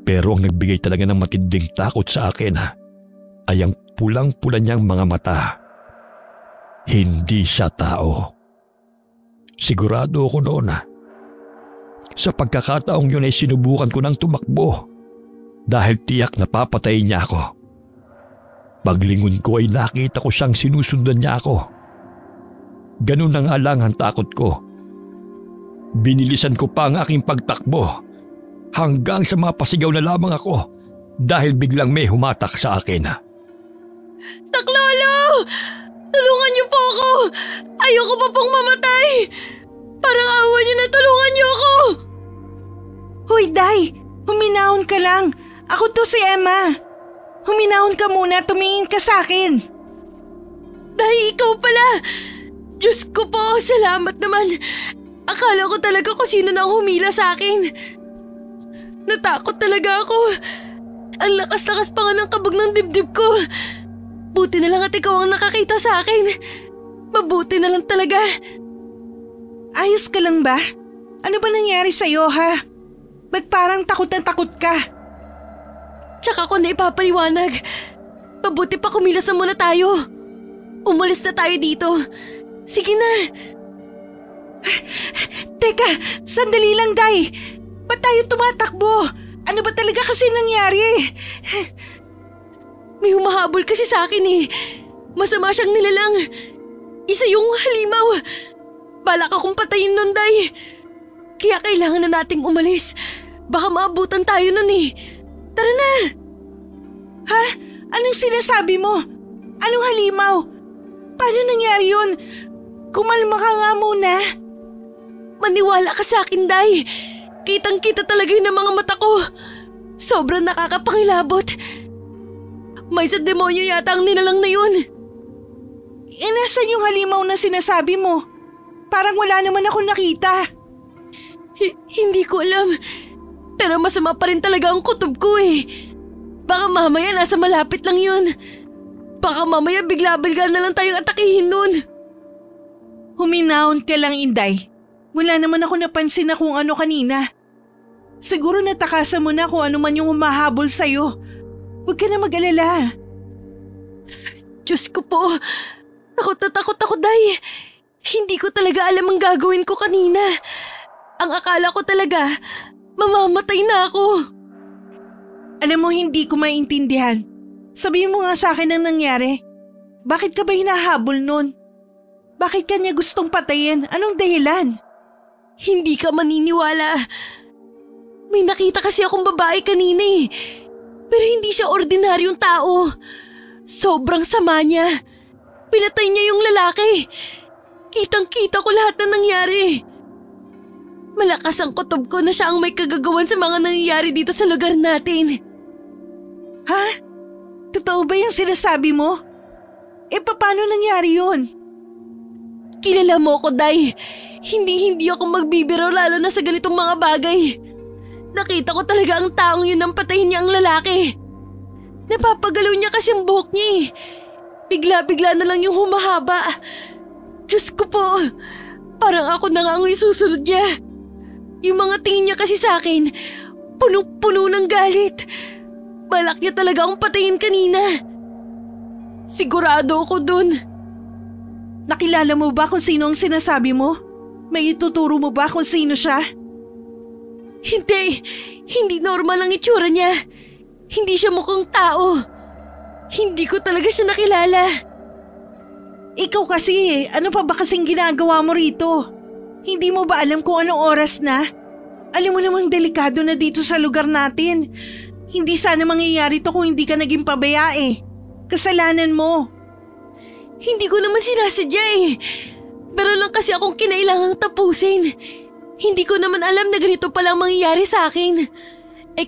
Pero ang nagbigay talaga ng matinding takot sa akin ay ang pulang-pula niyang mga mata. Hindi siya tao. Sigurado ako noon sa pagkakataong yun ay sinubukan ko ng tumakbo dahil tiyak na papatayin niya ako. Paglingon ko ay nakita ko siyang sinusundan niya ako. Ganun na nga lang ang takot ko. Binilisan ko pa ang aking pagtakbo hanggang sa mapasigaw na lamang ako dahil biglang may humatak sa akin. Saklolo! Tulungan niyo po ako! Ayoko pa pong mamatay! Parang awa niyo na tulungan niyo ako! Hoy, Day! Huminahon ka lang! Ako to si Emma. Huminahon ka muna, tumingin ka sa akin. Day, ikaw pala! Diyos ko po, salamat naman. Akala ko talaga kung sino nang humila sa akin. Natakot talaga ako. Ang lakas-lakas pa nga ng kabog ng dibdib ko. Buti na lang at ikaw ang nakakita sa akin. Mabuti na lang talaga. Ayos ka lang ba? Ano ba nangyari sa'yo, ha? Ba't parang takot na takot ka? Tsaka ko na ipapaliwanag. Mabuti pa kumilas na muna tayo. Umalis na tayo dito. Sige na. Teka, sandali lang, Day. Ba't tayo tumatakbo? Ano ba talaga kasi nangyari? May humahabol kasi sa akin eh. Masama siyang nilalang. Isa yung halimaw. Balak akong patayin nun, Day. Kaya kailangan na nating umalis. Baka maabutan tayo nun eh. Tara na. Ha? Anong sinasabi mo? Anong halimaw? Paano nangyari yun? Kumalma ka nga muna. Maniwala ka sa akin, Day. Kitang-kita talaga yun ng mga mata ko. Sobrang nakakapangilabot. May sa demonyo yata ang nilalang na yun. Nasaan yung halimaw na sinasabi mo? Parang wala naman ako nakita. Hindi ko alam. Pero masama pa rin talaga ang kutob ko eh. Baka mamaya nasa malapit lang yun. Baka mamaya bigla-bigla na lang tayong atakihin nun. Huminahon ka lang, Inday. Wala naman ako napansin na kung ano kanina. Siguro natakasan mo na kung ano man yung humahabol sa'yo. Huwag ka na mag-alala. Diyos ko po. Takot na takot ako, Day. Hindi ko talaga alam ang gagawin ko kanina. Ang akala ko talaga, mamamatay na ako. Alam mo, hindi ko maintindihan. Sabihin mo nga sa akin ang nangyari. Bakit ka ba hinahabol nun? Bakit ka niya gustong patayin? Anong dahilan? Hindi ka maniniwala. May nakita kasi akong babae kanina eh. Pero hindi siya ordinaryong tao. Sobrang sama niya. Pinatay niya yung lalaki. Kitang-kita ko lahat na nangyari. Malakas ang kutob ko na siya ang may kagagawan sa mga nangyayari dito sa lugar natin. Ha? Totoo ba yung sinasabi mo? Paano nangyari yun? Kilala mo ko, Day. Hindi ako magbibiro lalo na sa ganitong mga bagay. Nakita ko talaga ang taong yun nang patayin niya ang lalaki. Napapagalaw niya kasi ang buhok niya eh. Bigla-bigla na lang yung humahaba. Diyos ko po, parang ako na nga ang isusunod niya. Yung mga tingin niya kasi sa akin, punong-puno ng galit. Balak niya talaga akong patayin kanina. Sigurado ako dun. Nakilala mo ba kung sino ang sinasabi mo? May ituturo mo ba kung sino siya? Hindi normal ang itsura niya. Hindi siya mukhang tao. Hindi ko talaga siya nakilala. Ikaw kasi, ano pa ba kasing ginagawa mo rito? Hindi mo ba alam kung anong oras na? Alam mo namang delikado na dito sa lugar natin. Hindi sana mangyayari to kung hindi ka naging pabaya eh. Kasalanan mo. Hindi ko naman sinasadya eh. Pero lang kasi akong kinailangang tapusin. Hindi ko naman alam na ganito palang mangyayari sa akin.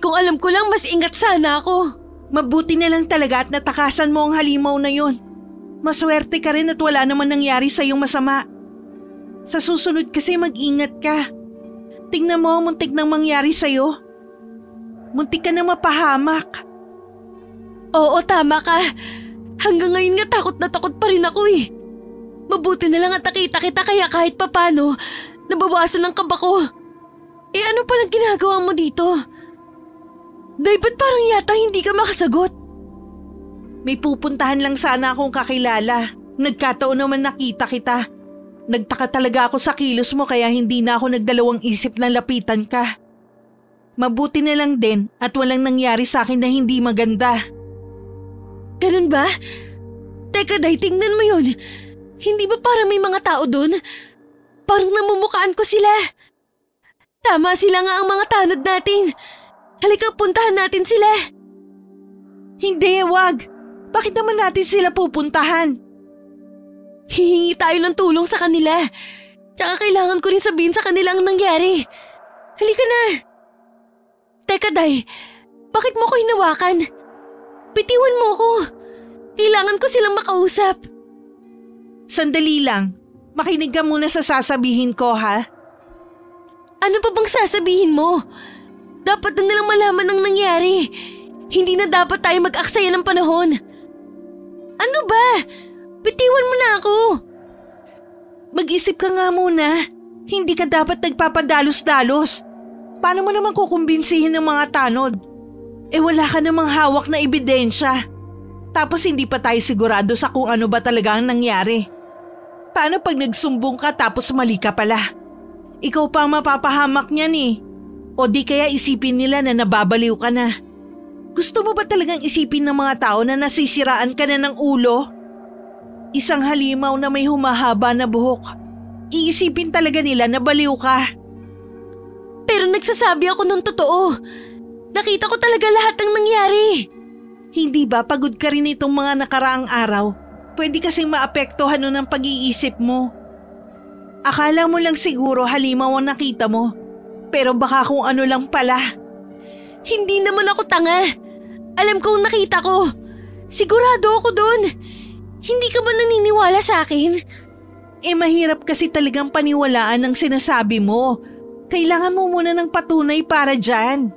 Kung alam ko lang, mas ingat sana ako. Mabuti na lang talaga at natakasan mo ang halimaw na yon. Maswerte ka rin at wala naman nangyari sa iyong masama. Sa susunod kasi mag-ingat ka. Tingnan mo, muntik nang mangyari sa'yo. Muntik ka na mapahamak. Oo, tama ka. Hanggang ngayon nga takot na takot pa rin ako eh. Mabuti na lang at nakita kita kaya kahit papano, nabawasan ang kaba ko. Ano palang ginagawa mo dito? Day, ba't parang yata hindi ka makasagot? May pupuntahan lang sana akong kakilala. Nagkataon naman nakita kita. Nagtaka talaga ako sa kilos mo kaya hindi na ako nagdalawang isip na lapitan ka. Mabuti na lang din at walang nangyari sa akin na hindi maganda. Ganun ba? Teka, Day, tingnan mo yun. Hindi ba parang may mga tao dun? Parang namumukaan ko sila. Tama, sila nga ang mga tanod natin. Halika, puntahan natin sila. Hindi, wag. Bakit naman natin sila pupuntahan? Hihingi tayo ng tulong sa kanila. Tsaka kailangan ko rin sabihin sa kanila ang nangyari. Halika na. Teka, Day. Bakit mo ko hinawakan? Bitiwan mo ko. Kailangan ko silang makausap. Sandali lang. Makinig ka muna sa sasabihin ko, ha? Ano pa bang sasabihin mo? Dapat na nilang malaman ang nangyari. Hindi na dapat tayo mag-aksaya ng panahon. Ano ba? Bitiwan mo na ako. Mag-isip ka nga muna. Hindi ka dapat nagpapadalos-dalos. Paano mo naman kukumbinsihin ng mga tanod? Wala ka namang hawak na ebidensya. Tapos hindi pa tayo sigurado sa kung ano ba talaga ang nangyari. Paano pag nagsumbong ka tapos mali ka pala? Ikaw pa ang mapapahamak niyan eh. O di kaya isipin nila na nababaliw ka na. Gusto mo ba talagang isipin ng mga tao na nasisiraan ka na ng ulo? Isang halimaw na may humahaba na buhok. Iisipin talaga nila na baliw ka. Pero nagsasabi ako ng totoo. Nakita ko talaga lahat ng nangyari. Hindi ba pagod ka rin itong mga nakaraang araw? Pwede kasing maapektuhan nun ang pag-iisip mo. Akala mo lang siguro halimaw ang nakita mo. Pero baka kung ano lang pala. Hindi naman ako tanga. Alam ko ang nakita ko. Sigurado ako doon. Hindi ka ba naniniwala sa akin? Mahirap kasi talagang paniwalaan ang sinasabi mo. Kailangan mo muna ng patunay para dyan.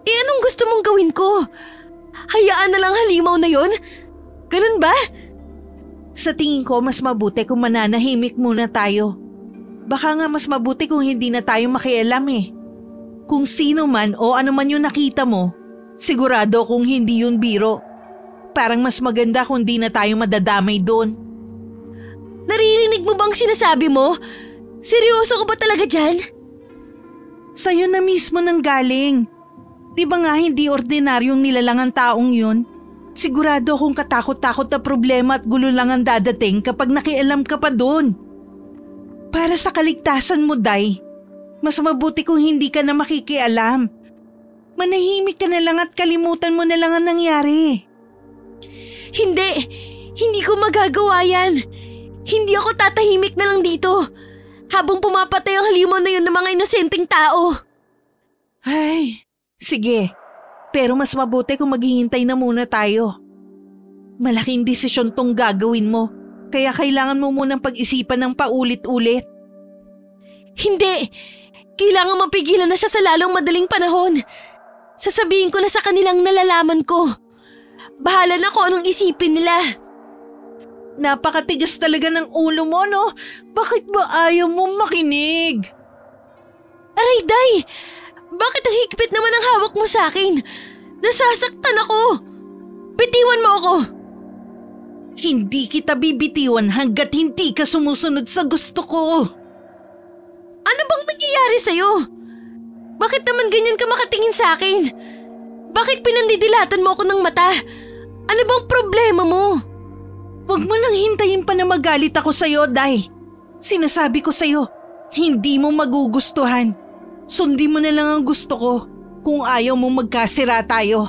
Anong gusto mong gawin ko? Hayaan na lang halimaw na yon? Ganun ba? Sa tingin ko, mas mabuti kung mananahimik muna tayo. Baka nga mas mabuti kung hindi na tayo makialam eh. Kung sino man o ano man yung nakita mo, sigurado kung hindi yun biro. Parang mas maganda kung di na tayo madadamay doon. Naririnig mo bang sinasabi mo? Seryoso ka ba talaga dyan? Sa'yo na mismo nang galing. Di ba nga hindi ordinaryong nilalang ang taong yun? Sigurado kung katakot-takot na problema at gulo lang ang dadating kapag nakialam ka pa doon. Para sa kaligtasan mo, Day, mas mabuti kung hindi ka na makikialam. Manahimik ka na lang at kalimutan mo na lang ang nangyari. Hindi ko magagawa yan. Hindi ako tatahimik na lang dito habang pumapatay ang halimaw na yun ng mga inosenteng tao. Ay, sige. Pero mas mabuti kung maghihintay na muna tayo. Malaking desisyon tong gagawin mo, kaya kailangan mo munang pag-isipan ng paulit-ulit. Hindi! Kailangan mapigilan na siya sa lalong madaling panahon. Sasabihin ko na sa kanilang nalalaman ko. Bahala na kung anong isipin nila. Napakatigas talaga ng ulo mo, no? Bakit ba ayaw mo makinig? Aray, Day! Bakit ang higpit naman ang hawak mo sa akin? Nasasaktan ako! Bitiwan mo ako! Hindi kita bibitiwan hanggat hindi ka sumusunod sa gusto ko. Ano bang nangyayari sa'yo? Bakit naman ganyan ka makatingin sa akin? Bakit pinandidilatan mo ako ng mata? Ano bang problema mo? Huwag mo nang hintayin pa na magalit ako sa'yo, Day. Sinasabi ko sa'yo, hindi mo magugustuhan. Sundin mo na lang ang gusto ko kung ayaw mo magkasira tayo.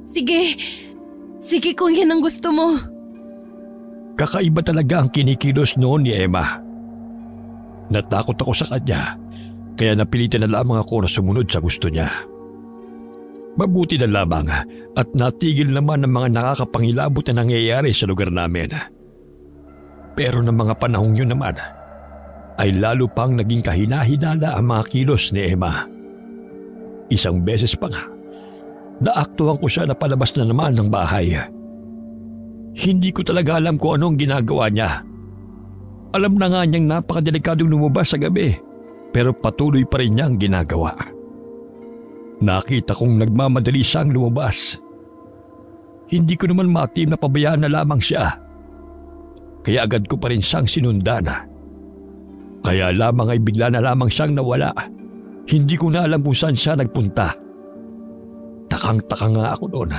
Sige kung yan ang gusto mo. Kakaiba talaga ang kinikilos noon ni Emma. Natakot ako sa kanya, kaya napilitan na lamang ako na sumunod sa gusto niya. Mabuti na lamang at natigil naman ang mga nakakapangilabot na nangyayari sa lugar namin. Pero ng mga panahong yun naman, ay lalo pang naging kahina-hinala ang mga kilos ni Emma. Isang beses pa nga, naaktuhan ko siya na palabas na naman ng bahay. Hindi ko talaga alam kung anong ginagawa niya. Alam na nga niyang napakadelikadong lumabas sa gabi, pero patuloy pa rin niyang ginagawa. Nakita kong nagmamadali siyang lumabas. Hindi ko naman matim na pabayaan na lamang siya. Kaya agad ko pa rin siyang sinundan. Kaya lamang ay bigla na lamang siyang nawala. Hindi ko na alam kung saan siya nagpunta. Takang-taka nga ako doon.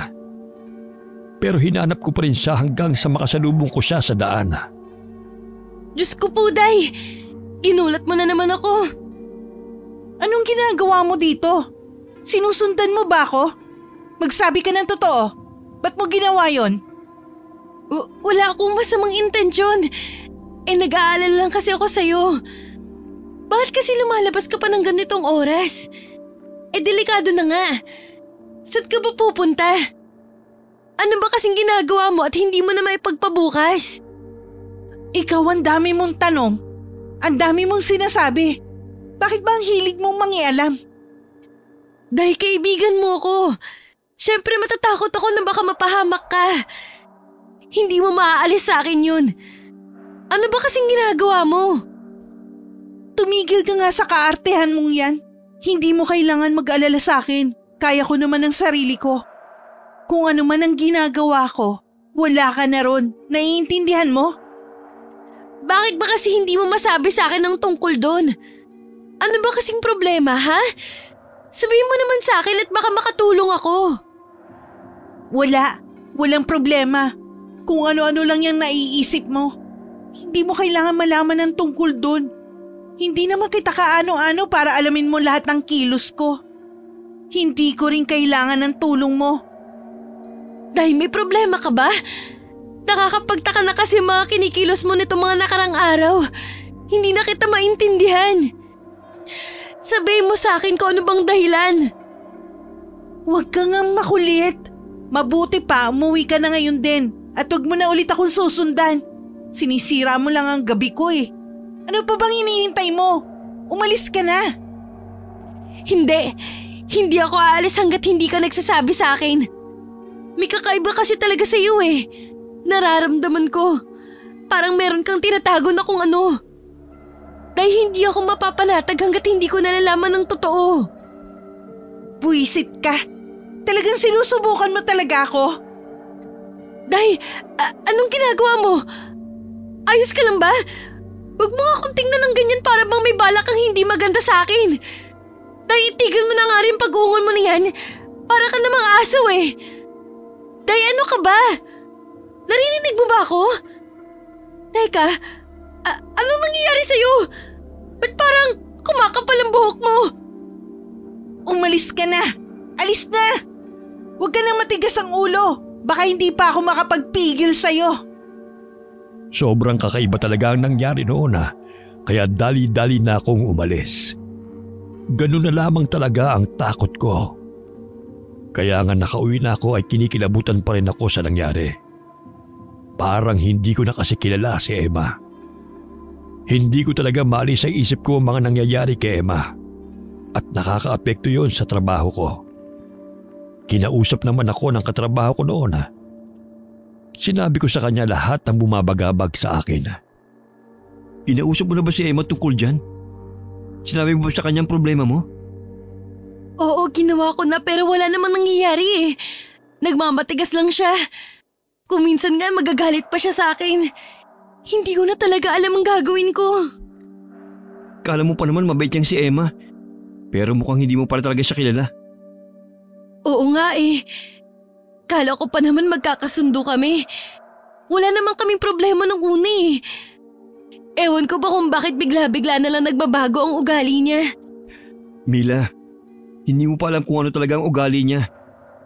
Pero hinanap ko pa rin siya hanggang sa makasalubong ko siya sa daan. Diyos ko po, Day! Ginulat mo na naman ako. Anong ginagawa mo dito? Sinusundan mo ba ako? Magsabi ka ng totoo. Ba't mo ginawa yon? Wala akong masamang intensyon. Nag-aalala lang kasi ako sa'yo. Bakit kasi lumalabas ka pa ng ganitong oras? Delikado na nga. Saan ka ba pupunta? Ano ba kasing ginagawa mo at hindi mo na maipagpabukas? Ikaw ang dami mong tanong. Ang dami mong sinasabi. Bakit ba ang hilig mong mangialam? Dahil kaibigan mo ko. Siyempre matatakot ako na baka mapahamak ka. Hindi mo maaalis sa akin yun. Ano ba kasing ginagawa mo? Tumigil ka nga sa kaartehan mong yan. Hindi mo kailangan mag-alala sa akin. Kaya ko naman ang sarili ko. Kung ano man ang ginagawa ko, wala ka na ron. Naiintindihan mo? Bakit ba kasi hindi mo masabi sa akin ang tungkol doon? Ano ba kasing problema, ha? Sabihin mo naman sa akin at baka makatulong ako. Walang problema. Kung ano-ano lang yung naiisip mo. Hindi mo kailangan malaman ang tungkol doon. Hindi naman kita kaano-ano para alamin mo lahat ng kilos ko. Hindi ko rin kailangan ng tulong mo. Dahil may problema ka ba? Nakakapagtaka na kasi mga kinikilos mo nito mga nakarang araw. Hindi na kita maintindihan. Sabihin mo sa akin kung ano bang dahilan. Huwag ka nga makulit. Mabuti pa, umuwi ka na ngayon din. At huwag mo na ulit akong susundan. Sinisira mo lang ang gabi ko eh. Ano pa bang hinihintay mo? Umalis ka na. Hindi ako aalis hanggat hindi ka nagsasabi sa akin. May kakaiba kasi talaga sa iyo eh. Nararamdaman ko. Parang meron kang tinatago na kung ano. Dahil hindi ako mapapanatag hanggat hindi ko nalalaman ng totoo. Buisit ka. Talagang sinusubukan mo talaga ako. Dahil, anong ginagawa mo? Ayos ka lang ba? Huwag mo nga akong tingnan ng ganyan para bang may balak kang hindi maganda sa akin. Dahil itigil mo na nga rin pag-ungol mo na yan. Para ka namang aso eh. Dahil ano ka ba? Naririnig mo ba ako? Teka, anong nangyayari sa'yo? Ba't parang kumakapal ang buhok mo? Umalis ka na. Alis na. Huwag ka na matigas ang ulo. Baka hindi pa ako makapagpigil sa'yo. Sobrang kakaiba talaga ang nangyari noon kaya dali-dali na akong umalis. Ganun na lamang talaga ang takot ko. Kaya nga nakauwi na ako ay kinikilabutan pa rin ako sa nangyari. Parang hindi ko na kasi kilala si Emma. Hindi ko talaga maalis sa isip ko ang mga nangyayari kay Emma. At nakakaapekto yon sa trabaho ko. Kinausap naman ako ng katrabaho ko noon. Sinabi ko sa kanya lahat ng bumabagabag sa akin. Inausap mo na ba si Emma tungkol dyan? Sinabi mo ba sa kanyang problema mo? Oo, ginawa ko na pero wala namang nangyayari eh. Nagmamatigas lang siya. Kung minsan nga magagalit pa siya sa akin. Hindi ko na talaga alam ang gagawin ko. Kala mo pa naman mabait niyang si Emma. Pero mukhang hindi mo pala talaga siya kilala. Oo nga eh. Kala ko pa naman magkakasundo kami. Wala naman kaming problema nung una eh. Ewan ko ba kung bakit bigla-bigla na lang nagbabago ang ugali niya. Mila, hindi mo pa alam kung ano talaga ang ugali niya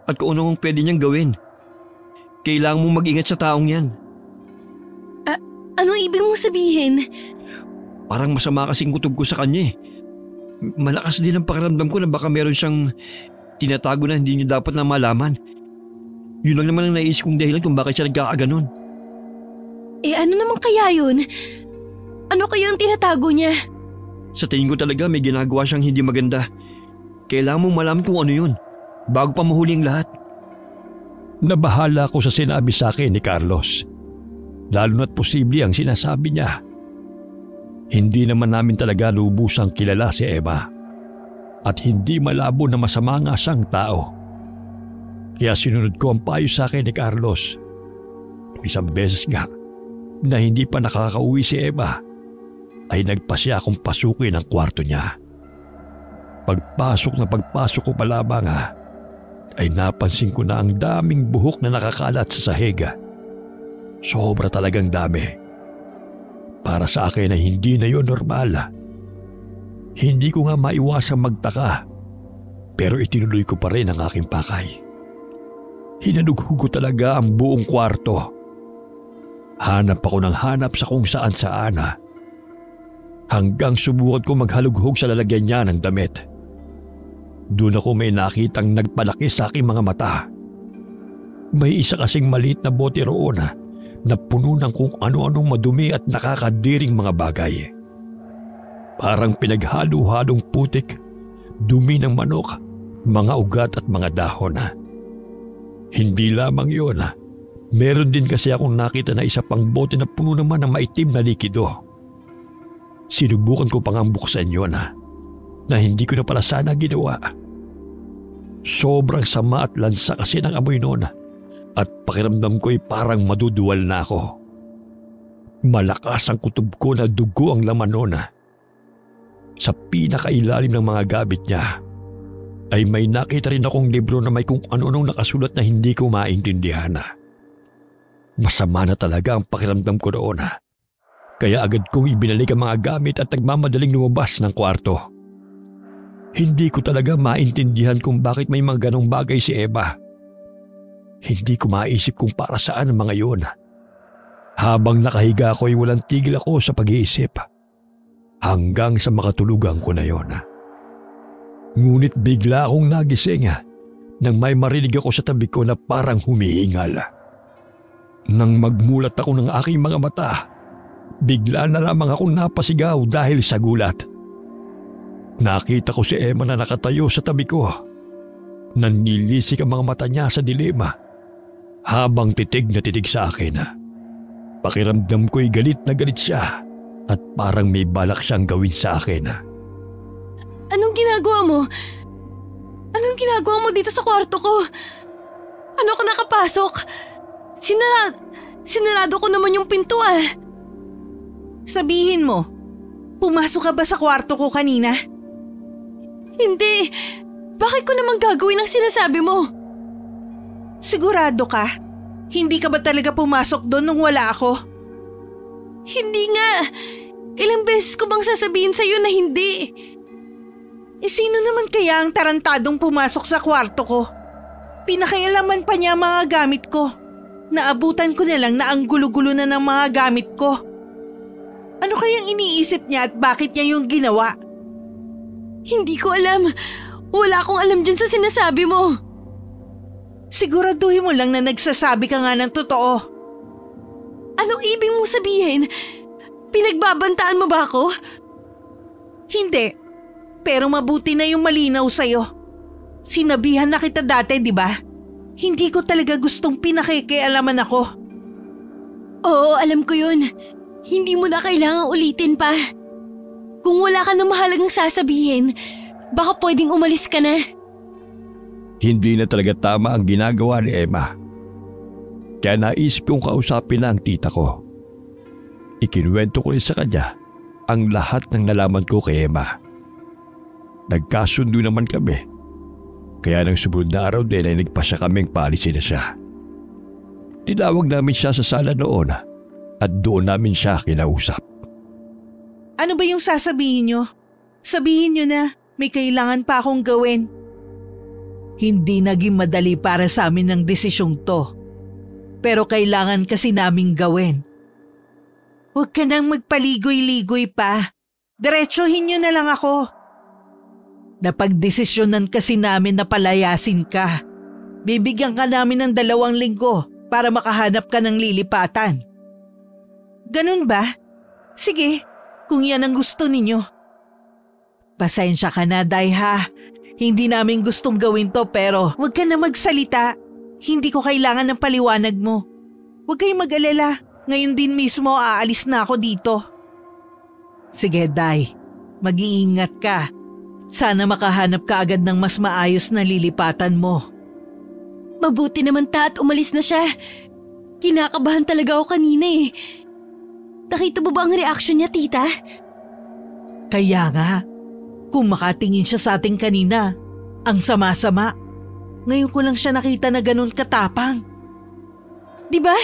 at kung ano ang pwede niyang gawin. Kailangan mong mag-ingat sa taong yan. Anong ibig mong sabihin? Parang masama kasing kutob ko sa kanya eh. Malakas din ang pakiramdam ko na baka meron siyang tinatago na hindi niyo dapat na malaman. Yun lang naman ang naisip kong dahilan kung bakit siya nagkakaganon. Ano naman kaya yun? Ano kaya ang tinatago niya? Sa tingin ko talaga may ginagawa siyang hindi maganda. Kailangan mong malaman kung ano yun bago pa mahuli ang lahat. Nabahala ko sa sinabi sa akin ni Carlos. Lalo na't posible ang sinasabi niya. Hindi naman namin talaga lubusang kilala si Emma. At hindi malabo na masama nga siyang tao. Kaya sinunod ko ang payo sa akin ni Carlos. Isang beses nga na hindi pa nakakauwi si Emma ay nagpasya akong pasukin ang kwarto niya. Pagpasok ko pa lamang ay napansin ko na ang daming buhok na nakakalat sa sahig. Sobra talagang dami. Para sa akin ay hindi na yun normal. Hindi ko nga maiwasang magtaka pero itinuloy ko pa rin ang aking pakay. Hinanugho ko talaga ang buong kwarto. Hanap ako ng hanap sa kung saan hanggang subukan ko maghalughog sa lalagyan niya ng damit. Doon ako may nakitang nagpalaki sa aking mga mata. May isa kasing maliit na bote roon na puno ng kung ano-anong madumi at nakakadiring mga bagay. Parang pinaghalo-halong putik, dumi ng manok, mga ugat at mga dahon. Hindi lamang yun. Meron din kasi akong nakita na isa pang bote na puno naman ng maitim na likido. Sinubukan ko pang ang buksan yun na hindi ko na pala sana ginawa. Sobrang sama at lansa kasi ng amoy noon at pakiramdam ko'y parang maduduwal na ako. Malakas ang kutob ko na dugo ang laman noon. Sa pinakailalim ng mga gamit niya ay may nakita rin akong libro na may kung ano-anong nakasulat na hindi ko maintindihan. Masama na talaga ang pakiramdam ko noon. Kaya agad kong ibinalik ang mga gamit at nagmamadaling lumabas ng kwarto. Hindi ko talaga maintindihan kung bakit may mga ganong bagay si Eva. Hindi ko maisip kung para saan ang mga yun. Habang nakahiga ako ay walang tigil ako sa pag-iisip. Hanggang sa makatulugan ko na yon. Ngunit bigla akong nagising nang may marinig ako sa tabi ko na parang humihingal. Nang magmulat ako ng aking mga mata, bigla na lamang akong napasigaw dahil sa gulat. Nakita ko si Emma na nakatayo sa tabi ko. Nanlilisik ang mga mata niya sa dilim habang titig na titig sa akin. Pakiramdam ko'y galit na galit siya at parang may balak siyang gawin sa akin. Anong ginagawa mo? Anong ginagawa mo dito sa kwarto ko? Ano ka nakapasok? Sinarado ko naman yung pinto Sabihin mo, pumasok ka ba sa kwarto ko kanina? Hindi. Bakit ko naman gagawin ang sinasabi mo? Sigurado ka? Hindi ka ba talaga pumasok doon nung wala ako? Hindi nga. Ilang beses ko bang sasabihin sa'yo na hindi? Sino naman kaya ang tarantadong pumasok sa kwarto ko? Pinakialaman pa niya mga gamit ko. Naabutan ko na lang na ang gulo-gulo na ng mga gamit ko. Ano kayang iniisip niya at bakit niya yung ginawa? Hindi ko alam. Wala akong alam dyan sa sinasabi mo. Siguraduhin mo lang na nagsasabi ka nga ng totoo. Anong ibig mong sabihin? Pinagbabantaan mo ba ako? Hindi. Pero mabuti na yung malinaw sa'yo. Sinabihan na kita dati, di ba? Hindi ko talaga gustong pinakikialaman ako. Oo, alam ko yun. Hindi mo na kailangang ulitin pa. Kung wala ka na mahalagang sasabihin, baka pwedeng umalis ka na. Hindi na talaga tama ang ginagawa ni Emma. Kaya naisip kong kausapin na ang tita ko. Ikinuwento ko rin sa kanya ang lahat ng nalaman ko kay Emma. Nagkasundo naman kami. Kaya nang sumunod na araw din ay nagpasya kaming paalisin na siya. Tinawag namin siya sa sala noon at doon namin siya kinausap. Ano ba yung sasabihin nyo? Sabihin nyo na, may kailangan pa akong gawin. Hindi naging madali para sa amin ang desisyong to. Pero kailangan kasi naming gawin. Huwag ka nang magpaligoy-ligoy pa. Diretsuhin nyo na lang ako. Napagdesisyonan kasi namin na palayasin ka. Bibigyan ka namin ng 2 linggo para makahanap ka ng lilipatan. Ganun ba? Sige, kung yan ang gusto ninyo. Pasensya ka na, Day ha. Hindi namin gustong gawin to pero huwag ka na magsalita. Hindi ko kailangan ng paliwanag mo. Huwag kayong mag-alala. Ngayon din mismo aalis na ako dito. Sige, Day. Mag-iingat ka. Sana makahanap ka agad ng mas maayos na lilipatan mo. Mabuti naman at umalis na siya. Kinakabahan talaga ako kanina eh. Nakita mo ba ang reaksyon niya, tita? Kaya nga, kung makatingin siya sa atin kanina, ang sama-sama. Ngayon ko lang siya nakita na ganun katapang. Diba?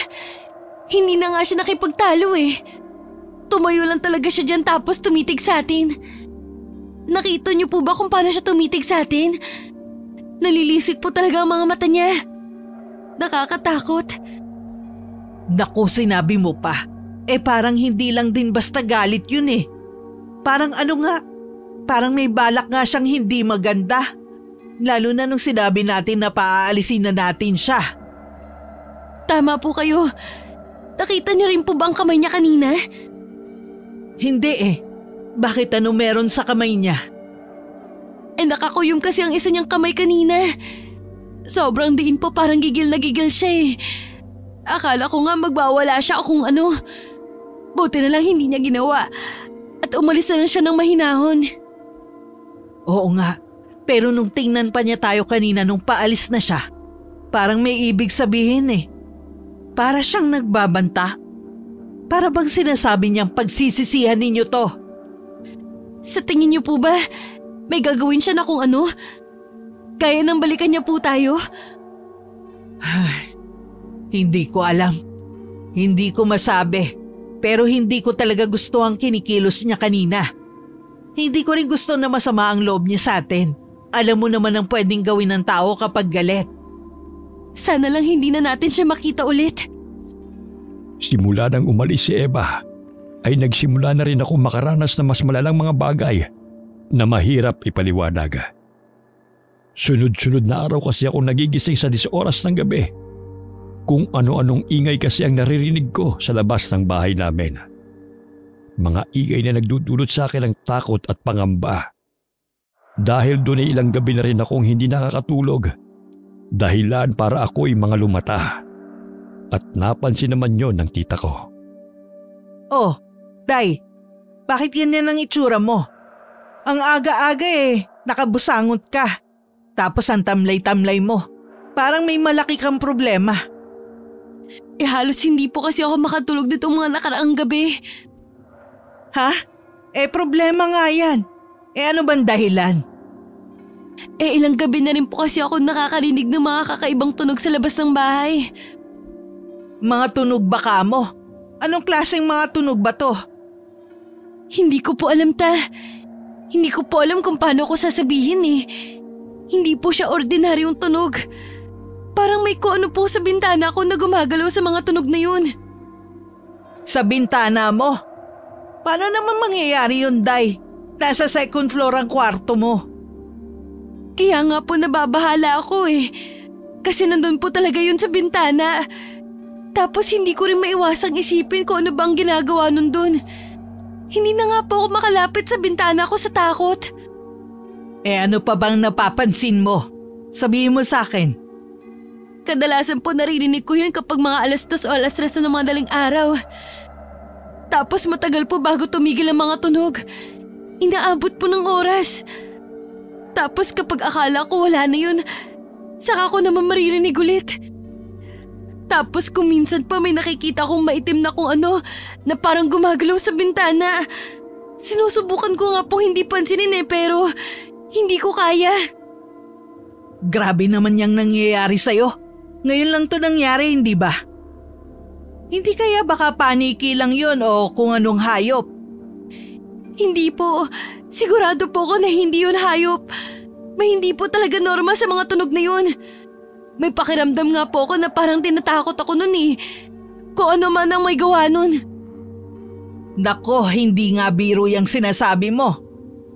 Hindi na nga siya nakipagtalo eh. Tumayo lang talaga siya dyan tapos tumitig sa atin. Nakita niyo po ba kung paano siya tumitig sa atin? Nalilisik po talaga ang mga mata niya. Nakakatakot. Naku, sinabi mo pa. Parang hindi lang din basta galit yun eh. Parang ano nga, parang may balak nga siyang hindi maganda. Lalo na nung sinabi natin na paaalisin na natin siya. Tama po kayo. Nakita niyo rin po ba ang kamay niya kanina? Hindi eh. Bakit ano meron sa kamay niya? Nakakuyom kasi ang isa niyang kamay kanina. Sobrang diin po, parang gigil na gigil siya eh. Akala ko nga magbawala siya o kung ano. Buti na lang hindi niya ginawa. At umalis na lang siya ng mahinahon. Oo nga. Pero nung tingnan pa niya tayo kanina nung paalis na siya, parang may ibig sabihin eh. Para siyang nagbabanta. Para bang sinasabi niyang pagsisisihan ninyo to? Sa tingin niyo po ba, may gagawin siya na kung ano? Kaya nang balikan niya po tayo? Hindi ko alam. Hindi ko masabi. Pero hindi ko talaga gusto ang kinikilos niya kanina. Hindi ko rin gusto na masama ang loob niya sa atin. Alam mo naman ang pwedeng gawin ng tao kapag galit. Sana lang hindi na natin siya makita ulit. Simula nang umalis si Eva, ay nagsimula na rin ako makaranas ng mas malalang mga bagay na mahirap ipaliwanag. Sunod-sunod na araw kasi ako nagigising sa 10 oras ng gabi. Kung ano-anong ingay kasi ang naririnig ko sa labas ng bahay namin. Mga ingay na nagdudulot sa akin ng takot at pangamba. Dahil doon ay ilang gabi na rin akong hindi nakakatulog. Dahilan para ako'y mga lumata. At napansin naman yon ng tita ko. Oh, Day, bakit ganyan ang itsura mo? Ang aga-aga eh, nakabusangot ka. Tapos ang tamlay-tamlay mo. Parang may malaki kang problema. Halos hindi po kasi ako makatulog dito mga nakaraang gabi. Ha? Problema nga yan. Ano bang dahilan? Ilang gabi na rin po kasi ako nakakarinig ng mga kakaibang tunog sa labas ng bahay. Mga tunog ba ka mo? Anong klaseng mga tunog ba to? Hindi ko po alam Hindi ko po alam kung paano ko sasabihin eh. Hindi po siya ordinaryong tunog. Parang may kung ano po sa bintana ko na gumagalaw sa mga tunog na yun. Sa bintana mo? Paano naman mangyayari yun, Day? Nasa second floor ang kwarto mo. Kaya nga po nababahala ako eh. Kasi nandun po talaga yun sa bintana. Tapos hindi ko rin maiwasang isipin kung ano bang ginagawa nun dun. Hindi na nga po ako makalapit sa bintana ko sa takot. Ano pa bang napapansin mo? Sabihin mo sa akin. Kadalasan po naririnig ko yun kapag mga 2:00 o 3:00 na ng mga daling araw. Tapos matagal po bago tumigil ang mga tunog. Inaabot po ng oras. Tapos kapag akala ko wala na yun, saka ko naman maririnig ulit. Tapos kung minsan pa may nakikita kong maitim na kung ano na parang gumagalaw sa bintana. Sinusubukan ko nga po hindi pansinin pero hindi ko kaya. Grabe naman yang nangyayari sa'yo. Ngayon lang to nangyari, hindi ba? Hindi kaya baka paniki lang yun o kung anong hayop? Hindi po. Sigurado po ako na hindi yun hayop. May hindi po talaga normal sa mga tunog na yun. May pakiramdam nga po ako na parang tinatakot ako nun eh. Kung ano man ang may gawa nun. Nako, hindi nga biro yung sinasabi mo.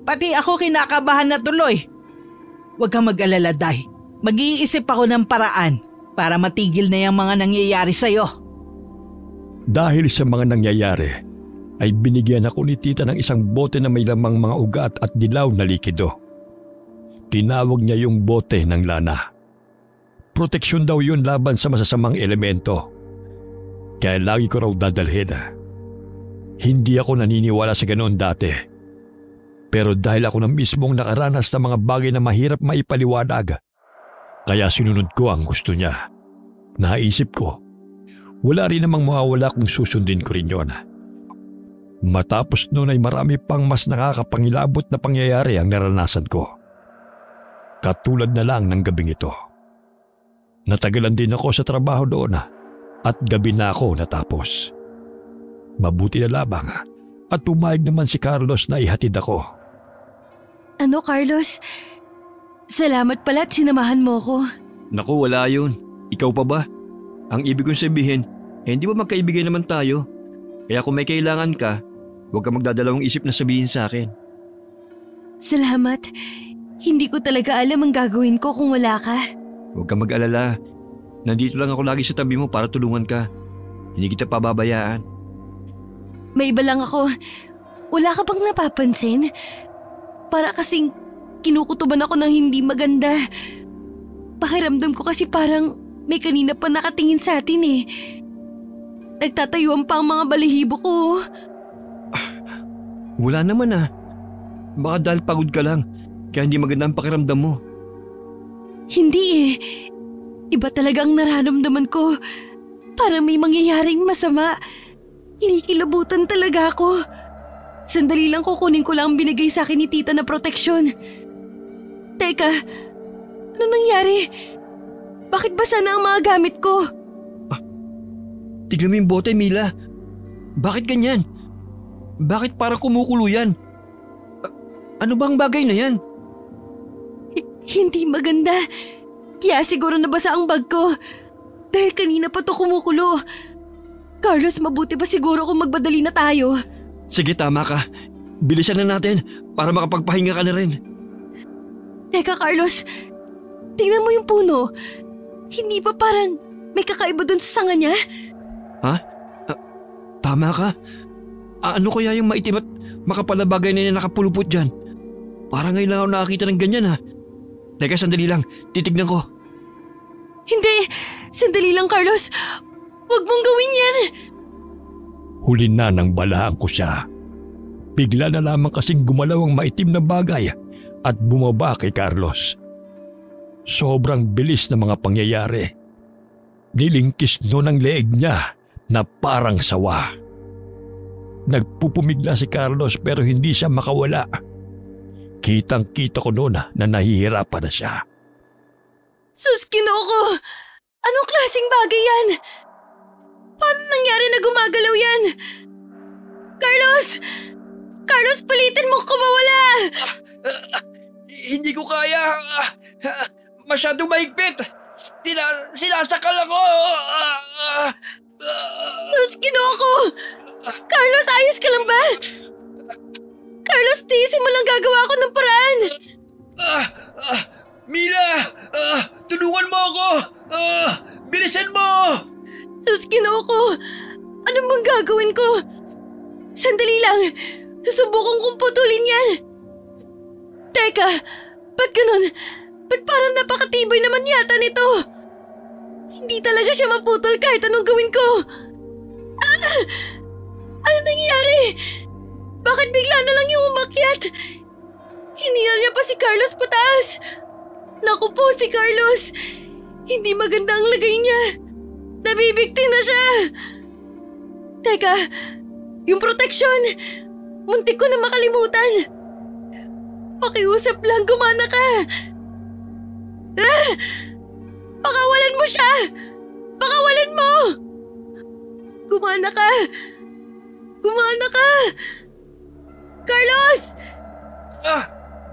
Pati ako kinakabahan na tuloy. Huwag kang mag-alala, Day. Mag-iisip ako ng paraan para matigil na yung mga nangyayari sa'yo. Dahil sa mga nangyayari, ay binigyan ako ni tita ng isang bote na may lamang mga ugat at dilaw na likido. Tinawag niya yung bote ng lana. Proteksyon daw yun laban sa masasamang elemento. Kaya lagi ko raw dadalhin. Hindi ako naniniwala sa ganoon dati. Pero dahil ako na mismong nakaranas ng mga bagay na mahirap maipaliwanag, kaya sinunod ko ang gusto niya. Naisip ko, wala rin namang mawawala kung susundin ko rin yun. Matapos noon ay marami pang mas nakakapangilabot na pangyayari ang naranasan ko. Katulad na lang ng gabing ito. Natagalan din ako sa trabaho doon at gabi na ako natapos. Mabuti na labang at pumayag naman si Carlos na ihatid ako. Ano, Carlos? Salamat pala at sinamahan mo ko. Naku, wala yun. Ikaw pa ba? Ang ibig kong sabihin, hindi ba magkaibigan naman tayo? Kaya kung may kailangan ka, huwag ka magdadalawang isip na sabihin sa akin. Salamat. Hindi ko talaga alam ang gagawin ko kung wala ka. Huwag kang mag-alala. Nandito lang ako lagi sa tabi mo para tulungan ka. Hindi kita pababayaan. May iba lang ako. Wala ka bang napapansin? Para kasing kinukutuban ako ng hindi maganda. Pakiramdam ko kasi parang may kanina pa nakatingin sa atin eh. Nagtatayuan pa ang mga balihibo ko. Wala naman ah. Baka dahil pagod ka lang, kaya hindi maganda ang pakiramdam mo. Hindi eh. Iba talagang nararamdaman ko. Parang may mangyayaring masama. Kinikilabutan talaga ako. Sandali lang kukunin ko lang ang binigay sa akin ni tita na proteksyon. Teka, ano nangyari? Bakit basa na ang mga gamit ko? Tignan mo yung bote, Mila. Bakit ganyan? Bakit parang kumukulo yan? Ano bang bagay na yan? Hindi maganda. Kaya siguro nabasa ang bag ko. Dahil kanina pa to kumukulo. Carlos, mabuti ba siguro kung magbadali na tayo? Sige, tama ka. Bilisan na natin para makapagpahinga ka na rin. Teka, Carlos. Tingnan mo yung puno. Hindi ba parang may kakaiba dun sa sanga niya? Ha? Tama ka. Ano kaya yung maitim at makapal na bagay na nakapulupot dyan? Parang ngayon lang ako nakakita ng ganyan ha. Teka, sandali lang. Titignan ko. Hindi! Sandali lang, Carlos. Huwag mong gawin yan! Huli na nang balahan ko siya. Bigla na lamang kasing gumalaw ang maitim na bagay at bumaba kay Carlos. Sobrang bilis ng mga pangyayari. Nilingkis noon ang leeg niya na parang sawa. Nagpupumigla si Carlos pero hindi siya makawala. Kitang-kita ko noon na nahihirapan na siya. Sus, Kinoko! Anong klaseng bagay yan? Paano nangyari na gumagalaw yan? Carlos! Carlos, palitin mo kumawala! Hindi ko kaya. Masyado mahigpit. Sinasakal ako. Sus, Kinoko! Carlos, ayos ka lang ba? Carlos, tiisin mo lang gagawa ko ng paraan. Mila! Tulungan mo ako! Bilisan mo! Sus, Kinoko! Ano bang gagawin ko? Sandali lang! Susubukan kong putulin yan! Teka! Ba't ganun? Ba't parang napakatibay naman yata nito? Hindi talaga siya maputol kahit anong gawin ko! Ano nangyari? Bakit bigla na lang yung umakyat? Hinihal niya pa si Carlos pataas! Naku po si Carlos! Hindi maganda ang lagay niya! Nabibigti na siya! Teka, yung proteksyon! Muntik ko na makalimutan! Pakiusap lang, gumana ka! Pakawalan mo siya! Pakawalan mo! Gumana ka! Gumana ka! Carlos!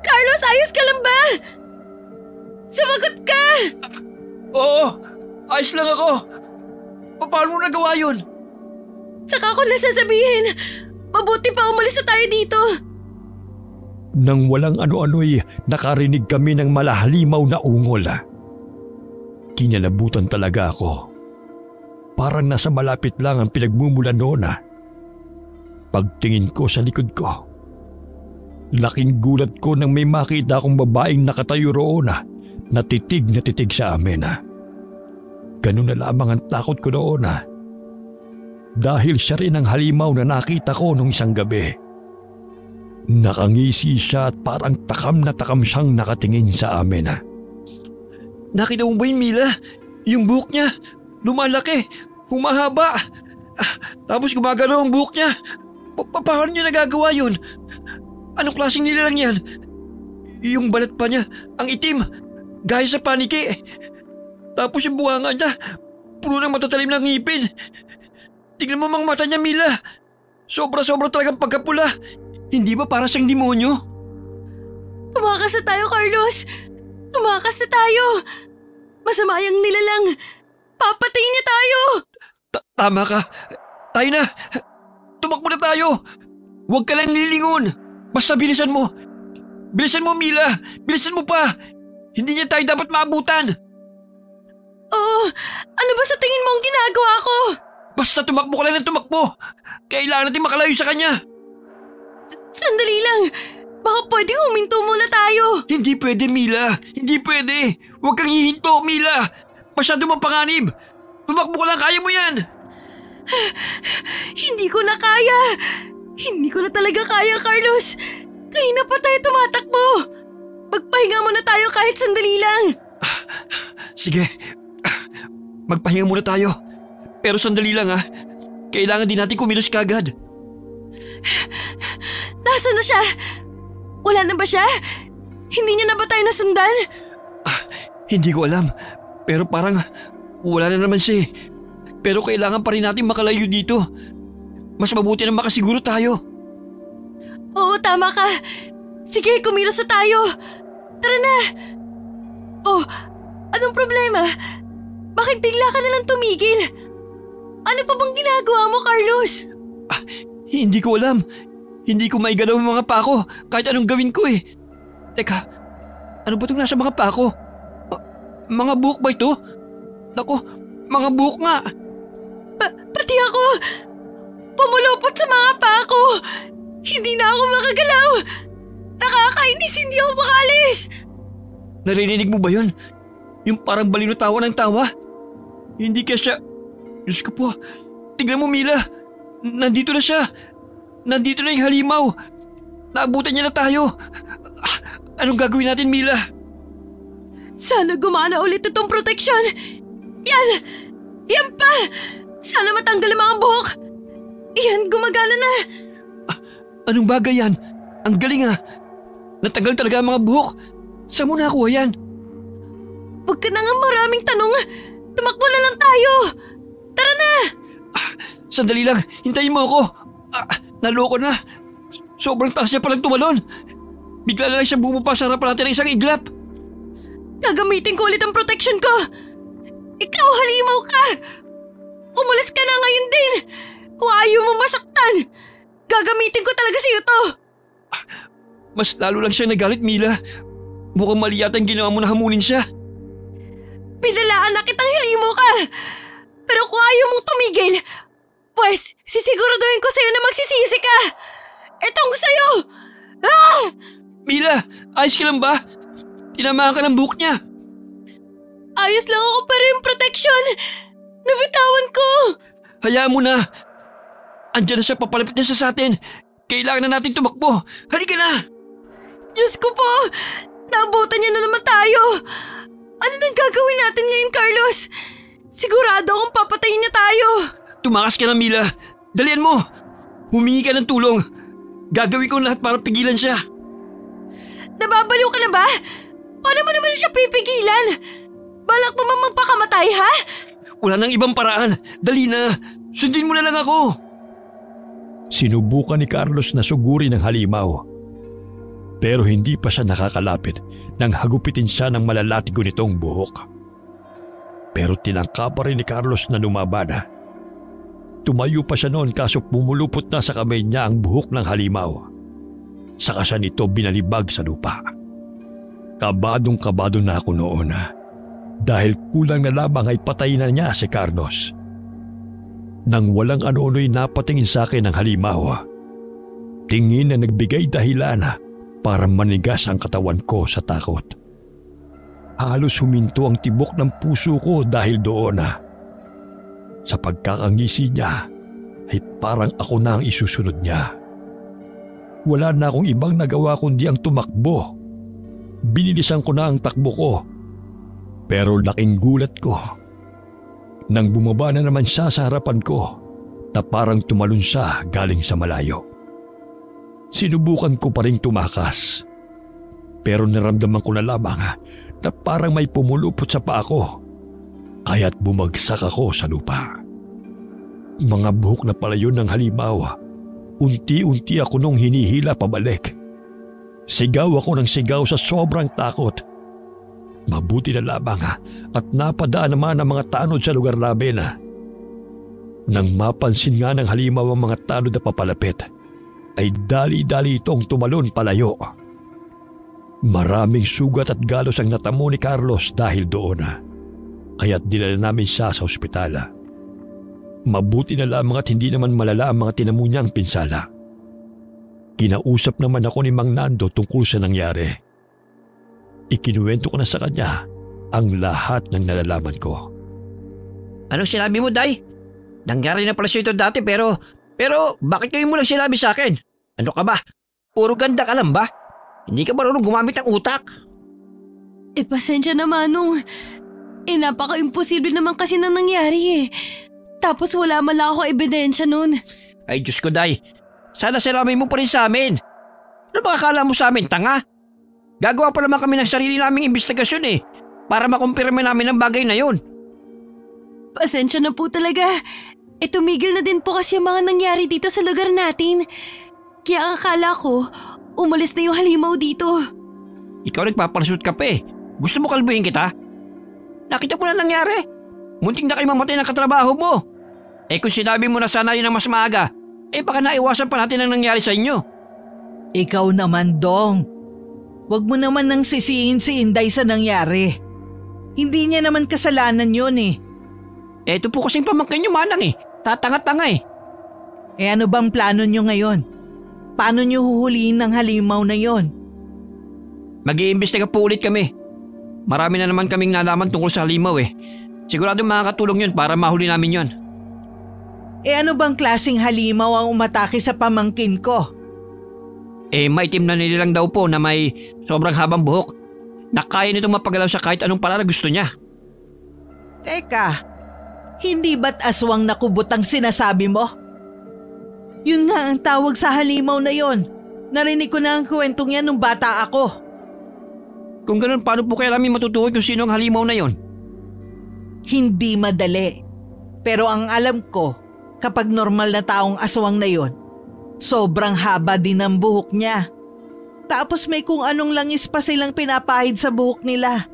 Carlos, ayos ka lang ba? Sumagot ka! Oo! Ayos lang ako! Paano mo nagawa yun? Tsaka ko nasasabihin, mabuti pa umalis na tayo dito. Nang walang ano-ano'y nakarinig kami ng malahalimaw na ungol. Kinalabutan talaga ako. Parang nasa malapit lang ang pinagmumulan noon. Pagtingin ko sa likod ko, laking gulat ko nang may makita akong babaeng nakatayo roon na titig sa amin. Ganun na lamang ang takot ko noon dahil siya rin ang halimaw na nakita ko nung isang gabi. Nakangisi siya at parang takam na takam siyang nakatingin sa amin. Nakita mo ba yun, Mila? Yung buhok niya, lumalaki, humahaba. Tapos gumagalaw ang buhok niya. Paano niya nagagawa yun? Anong klaseng nilalang yan? Yung balat pa niya, ang itim, gaya sa paniki. Tapos yung buhanga niya, puno ng matatalim na ngipin. Tignan mo mga mata niya, Mila. Sobra-sobra talagang pagkapula. Hindi ba para siyang demonyo? Tumakas na tayo, Carlos! Tumakas na tayo! Masama yung nilalang! Papatayin niya tayo! Tama ka. Tayo na. Tumakbo na tayo. Huwag ka lang lilingon. Basta bilisan mo. Bilisan mo, Mila! Bilisan mo pa! Hindi niya tayo dapat maabutan! Oo, ano ba sa tingin mo ang ginagawa ko? Basta tumakbo ka lang ng tumakbo! Kailangan natin makalayo sa kanya! Sandali lang. Baka pwedeng huminto muna tayo. Hindi pwede, Mila! Hindi pwede! Huwag kang hihinto, Mila! Masyado mapanganib! Tumakbo ka lang, kaya mo yan! Hindi ko na kaya. Hindi ko na talaga kaya, Carlos. Kanina pa tayo tumatakbo. Magpahinga muna tayo kahit sandali lang. Sige, magpahinga muna tayo. Pero sandali lang ha. Kailangan din natin kumilos kagad. Nasaan na siya? Wala na ba siya? Hindi niya na ba tayo nasundan? Hindi ko alam. Pero parang wala na naman siya. Pero kailangan pa rin natin makalayo dito. Mas mabuti na makasiguro tayo. Oo, tama ka. Sige, kumilos na tayo. Tara na. Oh, anong problema? Bakit bigla ka nalang tumigil? Ano pa bang ginagawa mo, Carlos? Hindi ko alam. Hindi ko maigalaw ang mga pako kahit anong gawin ko eh. Teka, ano ba itong nasa mga pako? Mga buhok ba ito? Naku, mga buhok nga. Pati ako. Pumulupot sa mga pako. Hindi na ako makagalaw. Nakakainis, hindi ako makalis. Narinig mo ba yun? Yung parang balino tawa ng tawa? Hindi kaya siya... Diyos ko po, tignan mo Mila. Nandito na siya. Nandito na yung halimaw. Naabutan niya na tayo. Anong gagawin natin, Mila? Sana gumana ulit itong proteksyon. Yan! Yan pa! Sana matanggal ang mga buhok. Yan, gumagana na. Anong bagay yan? Ang galing ah. Natanggal talaga ang mga buhok. Saan mo nakuha yan? Huwag ka na nga maraming tanong. Tumakbo na lang tayo. Tara na! Sandali lang. Hintayin mo ako. Naloko na. Sobrang taas niya palang tumalon. Bigla na lang siyang bumaba sa harapan natin ng isang iglap. Gagamitin ko ulit ang protection ko. Ikaw, halimaw ka. Umulas ka na ngayon din. Kung ayaw mo masaktan, gagamitin ko talaga sa'yo to. Mas lalo lang siya nagalit, Mila. Mukhang mali yata ang ginawa mo na hamunin siya. Pinalaan na kitang halimaw ka. Pero kung ayaw mong tumigil, pues sisiguraduhin ko sa'yo na magsisisi ka. Etong sa'yo. Ah! Mila, ayos ka lang ba? Tinamaan ka ng buhok niya. Ayos lang ako pero yung protection, nabitawan ko. Hayaan mo na. Andiyan na siya, papalapit na siya sa atin. Kailangan na natin tumakbo. Halika na! Diyos ko po, naabutan niya na naman tayo. Ano nang gagawin natin ngayon, Carlos? Sigurado akong papatayin niya tayo. Tumakas ka na, Mila. Dalian mo. Humingi ka ng tulong. Gagawin ko lahat para pigilan siya. Nababaliw ka na ba? Paano mo naman siya pipigilan? Balak mo bang magpakamatay, ha? Wala nang ibang paraan. Dali na. Sundin mo na lang ako. Sinubukan ni Carlos na sugurin ng halimaw. Pero hindi pa siya nakakalapit nang hagupitin siya ng malalatigo nitong buhok. Pero tinangka pa rin ni Carlos na lumaban. Tumayo pa siya noon kaso pumulupot na sa kamay niya ang buhok ng halimaw. Saka siya nito binalibag sa lupa. Kabadong-kabado na ako noon dahil kulang na lamang ay patay na niya si Carlos. Nang walang ano-ano'y napatingin sa akin ng halimaw. Tingin na nagbigay dahilan para manigas ang katawan ko sa takot. Halos huminto ang tibok ng puso ko dahil doon. Sa pagkakangisi niya ay parang ako na ang isusunod niya. Wala na akong ibang nagawa kundi ang tumakbo. Binilisan ko na ang takbo ko. Pero laking gulat ko nang bumaba na naman siya sa harapan ko na parang tumalon siya galing sa malayo. Sinubukan ko pa rin tumakas. Pero naramdaman ko na lamang na parang may pumulupot sa paa ko. Kaya't bumagsak ako sa lupa. Mga buhok na pala yun ng halimaw. Unti-unti ako nung hinihila pabalik. Sigaw ako ng sigaw sa sobrang takot. Mabuti na lamang at napadaan naman ang mga tanod sa lugar namin. Nang mapansin nga ng halimaw ang mga tanod na papalapit, ay dali-dali itong tumalon palayo. Maraming sugat at galos ang natamo ni Carlos dahil doon kaya't dinala namin siya sa ospitala. Mabuti na lamang at hindi naman malala ang mga tinamo niyang pinsala. Kinausap naman ako ni Mang Nando tungkol sa nangyari. Ikinuwento ko na sa kanya ang lahat ng nalalaman ko. Anong sinabi mo, Day? Nangyari na pala siya ito dati pero bakit kayo mo lang sinabi sa akin? Ano ka ba? Puro ganda ka lang ba? Hindi ka marunong gumamit ng utak? Pasensya na, Manong. Napaka-imposible naman kasi nang nangyari Tapos wala man lang ako ebidensya nun. Ay Diyos ko, Day. Sana siramin mo pa rin sa amin. Ano ba akala mo sa amin, tanga? Gagawa pa naman kami ng sarili naming investigasyon para makumpirma namin ang bagay na yun. Pasensya na po talaga. Tumigil na din po kasi ang mga nangyari dito sa lugar natin. Kaya ang akala ko, umalis na yung halimaw dito. Ikaw nagpapalasot ka pa Gusto mo kalbuhin kita? Nakita mo na nangyari. Munting na kayo mamatay ng katrabaho mo. Kung sinabi mo na sana yun ang mas maaga, baka naiwasan pa natin ang nangyari sa inyo. Ikaw naman, Dong. Huwag mo naman nang sisihin si Inday sa nangyari. Hindi niya naman kasalanan yun Ito po kasing pamangkin niyo, Manang Tatanga-tanga ano bang plano niyo ngayon? Paano niyo huhulihin ng halimaw na yon? Mag-iimbestiga po ulit kami. Marami na naman kaming nalaman tungkol sa halimaw Sigurado makakatulong yun para mahuli namin yon. Ano bang klaseng halimaw ang umatake sa pamangkin ko? Maitim na nilalang daw po na may sobrang habang buhok. Nakaya nitong mapagalaw sa kahit anong paraan na gusto niya. Teka, hindi ba't aswang na kubot ang sinasabi mo? Yun nga ang tawag sa halimaw na yon. Narinig ko na ang kwentong yan nung bata ako. Kung ganun, paano po kaya namin matutukoy kung sino ang halimaw na yon? Hindi madali. Pero ang alam ko, kapag normal na taong aswang na yon, sobrang haba din ang buhok niya. Tapos may kung anong langis pa silang pinapahid sa buhok nila.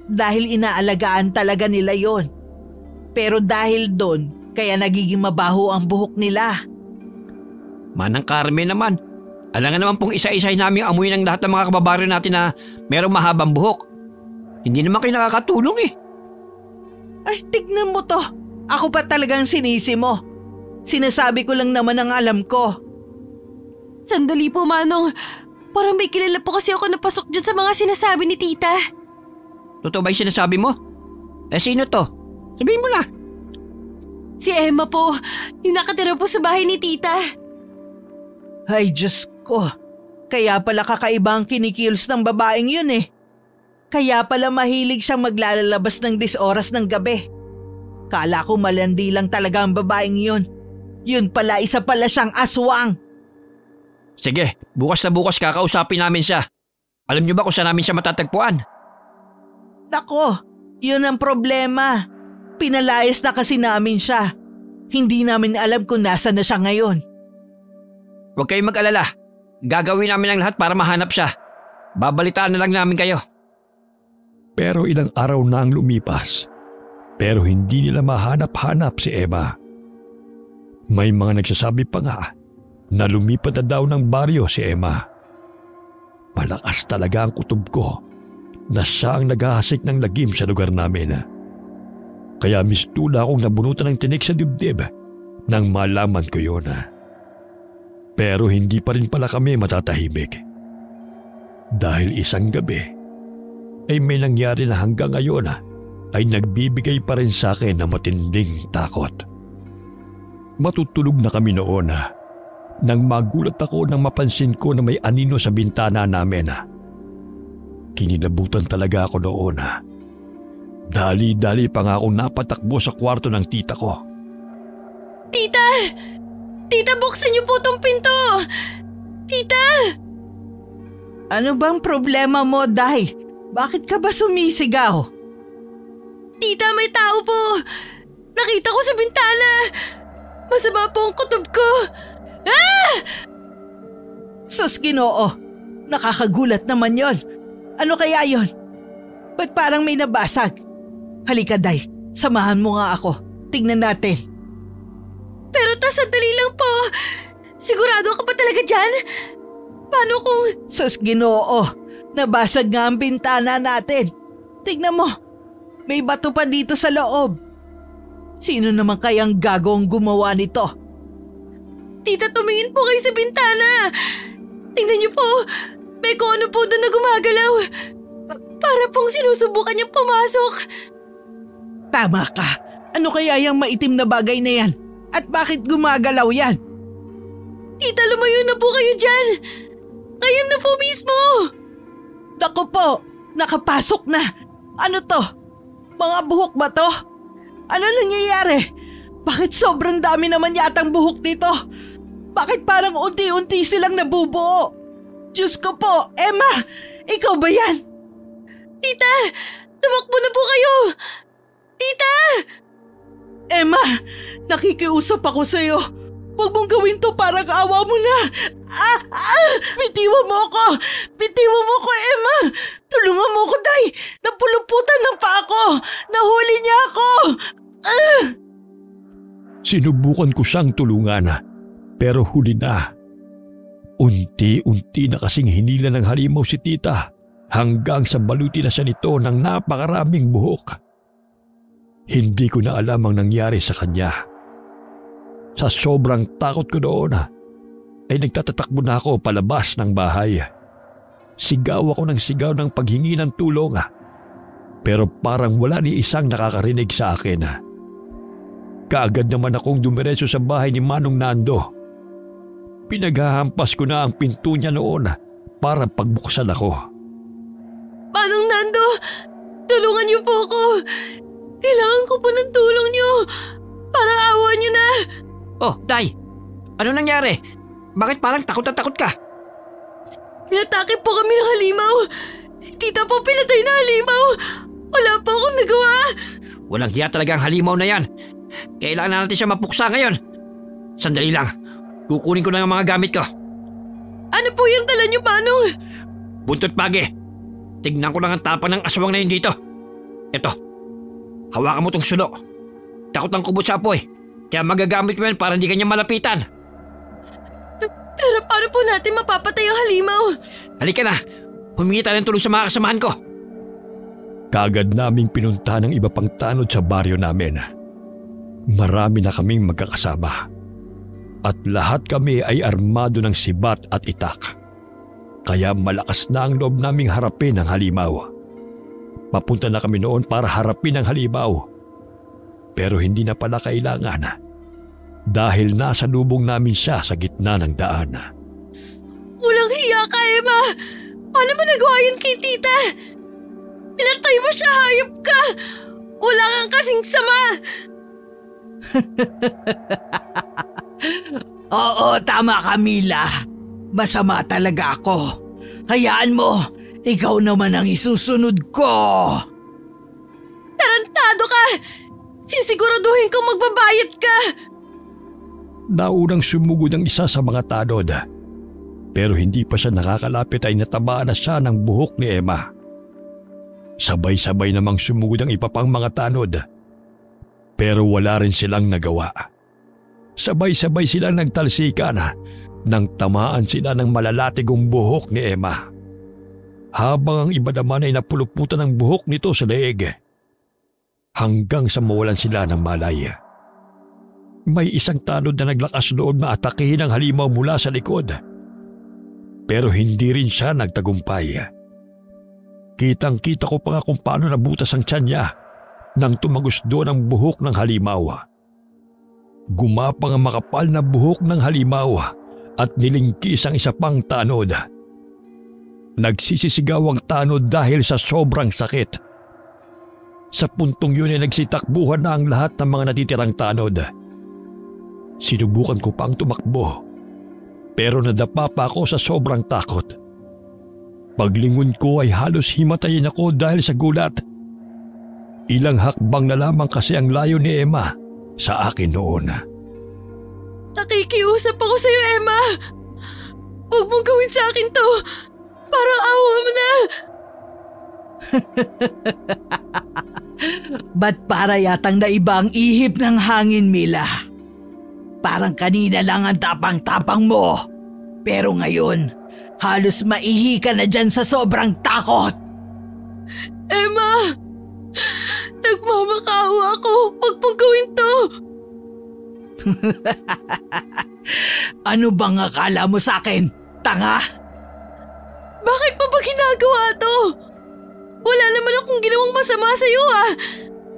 Dahil inaalagaan talaga nila yon. Pero dahil doon, kaya nagiging mabaho ang buhok nila. Manang Carmen naman. Alangan naman pong isa-isahin namin amuyin ng lahat ng mga kababaryo natin na merong mahabang buhok. Hindi naman kayo nakakatulong Ay, tignan mo to. Ako pa talagang sinisi mo. Sinasabi ko lang naman ang alam ko. Sandali po, Manong. Parang may kilala po kasi ako napasok dyan sa mga sinasabi ni Tita. Totoo ba yung sinasabi mo? Sino to? Sabihin mo na. Si Emma po, yung nakatira po sa bahay ni Tita. Ay, Diyos ko. Kaya pala kakaiba ang kinikilos ng babaeng yun Kaya pala mahilig siyang maglalabas ng 10 oras ng gabi. Kala ko malandi lang talaga ang babaeng yun. Yun pala, isa pala siyang aswang. Sige, bukas na bukas kakausapin namin siya. Alam niyo ba kung saan namin siya matatagpuan? Nako, yun ang problema. Pinalayas na kasi namin siya. Hindi namin alam kung nasa na siya ngayon. Huwag kayong mag-alala. Gagawin namin ang lahat para mahanap siya. Babalitaan na lang namin kayo. Pero ilang araw na ang lumipas. Pero hindi nila mahanap-hanap si Emma. May mga nagsasabi pa nga na lumipat na daw ng baryo si Emma. Malakas talaga ang kutob ko na siya ang naghahasik ng lagim sa lugar namin. Kaya mistula akong nabunutan ng tinik sa dibdib nang malaman ko yun. Pero hindi pa rin pala kami matatahimik. Dahil isang gabi ay may nangyari na hanggang ngayon ay nagbibigay pa rin sa akin ng matinding takot. Matutulog na kami noon nang magulat ako nang mapansin ko na may anino sa bintana namin. Kinilabutan talaga ako noon. Dali-dali pa nga akong napatakbo sa kwarto ng tita ko. Tita! Tita, buksan niyo po tong pinto! Tita! Ano bang problema mo, Day? Bakit ka ba sumisigaw? Tita, may tao po! Nakita ko sa bintana! Masama po ang kutob ko! Ah! Sus, Ginoo! Nakakagulat naman yon. Ano kaya yon? Ba't parang may nabasag? Halika, Day. Samahan mo nga ako. Tingnan natin. Pero sandali lang po. Sigurado ka ba talaga dyan? Paano kung… Sus, Ginoo! Nabasag nga ang bintana natin. Tignan mo, may bato pa dito sa loob. Sino naman kayang gagawang gumawa nito? Tita, tumingin po kayo sa bintana. Tingnan niyo po, may kung ano po doon na gumagalaw. Para pong sinusubukan niyang pumasok. Tama ka. Ano kaya yung maitim na bagay na yan? At bakit gumagalaw yan? Tita, lumayo na po kayo dyan. Ngayon na po mismo. Naku po, nakapasok na. Ano to? Mga buhok ba to? Ano nangyayari? Bakit sobrang dami naman yatang buhok dito? Bakit parang unti-unti silang nabubuo? Diyos ko po, Emma! Ikaw ba yan? Tita, tumakbo na po kayo. Tita! Emma, nakikiusap ako sa'yo. Huwag mong gawin to, parang awa mo na. Bitiwan mo ako. Bitiwan mo ako, Emma. Tulungan mo ako, Day. Napuluputan ng pa ako. Nahuli niya ako. Sinubukan ko siyang tulungan, pero huli na. Unti-unti na kasing hinila ng halimaw si tita hanggang sa baluti na siya nito ng napakaraming buhok. Hindi ko na alam ang nangyari sa kanya. Sa sobrang takot ko doon, ay nagtatatakbo na ako palabas ng bahay. Sigaw ako ng sigaw ng paghingi ng tulong, pero parang wala ni isang nakakarinig sa akin. Kaagad naman akong dumiretso sa bahay ni Manong Nando. Pinaghahampas ko na ang pinto niya noon para pagbuksan ako. Manong Nando, tulungan niyo po ako. Kailangan ko po ng tulong niyo. Parang awa niyo na. Oh, Day! Ano nangyari? Bakit parang takot na takot ka? Inatake po kami ng halimaw. Tita po, pinatay na halimaw. Wala po akong nagawa. Walang hiya talaga ang halimaw na yan. Kailangan na natin siya mapuksa ngayon. Sandali lang. Kukunin ko na yung mga gamit ko. Ano po yung dala niyo, Manong? Buntot pagi. Tignan ko lang ang tapang ng aswang na yun dito. Eto. Hawakan mo tong sulo. Takot ang kubot sa apoy. Kaya magagamit mo yan para hindi kanya malapitan. Pero paano po natin mapapatay ang halimaw? Halika na. Humingi tayo ng tulong sa mga kasamahan ko. Kaagad naming pinunta ng iba pang tanod sa baryo namin. Marami na kaming magkakasama. At lahat kami ay armado ng sibat at itak. Kaya malakas na ang loob naming harapin ang halimaw. Papunta na kami noon para harapin ang halimaw. Pero hindi na pala kailangan dahil nasa lubong namin siya sa gitna ng daan. Walang hiya ka, Emma! Paano mo nagawa yun kay tita? Pinatay mo siya, hayop ka! Wala kang kasing sama! Oo, tama ka, Mila. Masama talaga ako. Hayaan mo, ikaw naman ang isusunod ko. Tarantado ka! Sisiguraduhin kong magbabayad ka! Naunang sumugod ang isa sa mga tanod. Pero hindi pa siya nakakalapit ay natabaan na siya ng buhok ni Emma. Sabay-sabay namang sumugod ang iba pang mga tanod. Pero wala rin silang nagawa. Sabay-sabay silang nagtalsikan nang tamaan sila ng malalatigong buhok ni Emma. Habang ang iba naman ay napuluputan ng buhok nito sa leeg. Hanggang sa mawalan sila ng malay. May isang tanod na naglakas loob na atakihin ang halimaw mula sa likod. Pero hindi rin siya nagtagumpay. Kitang-kita ko pa nga kung paano nabutas ang tiyan niya nang tumagos doon ang buhok ng halimaw. Gumapang ang makapal na buhok ng halimaw at nilingkis ang isa pang tanod. Nagsisisigaw ang tanod dahil sa sobrang sakit. Sa puntong yun ay nagsitakbuhan na ang lahat ng mga natitirang tanod. Sinubukan ko pang tumakbo, pero nadapa pa ako sa sobrang takot. Paglingon ko ay halos himatayin ako dahil sa gulat. Ilang hakbang na lamang kasi ang layo ni Emma sa akin noon. Nakikiusap ako sa'yo, Emma! Huwag mong gawin sa akin to! Parang awa mo na! Ba't para yatang naiba ang ihip ng hangin, Mila? Parang kanina lang ang tapang-tapang mo. Pero ngayon, Halos maihi ka na dyan sa sobrang takot. Emma! Nagmamakaawa ako. Huwag mong gawin to. Ano bang akala mo sa akin? Tanga? Bakit mo ba ginagawa to? Wala naman akong ginawang masama sa'yo ah.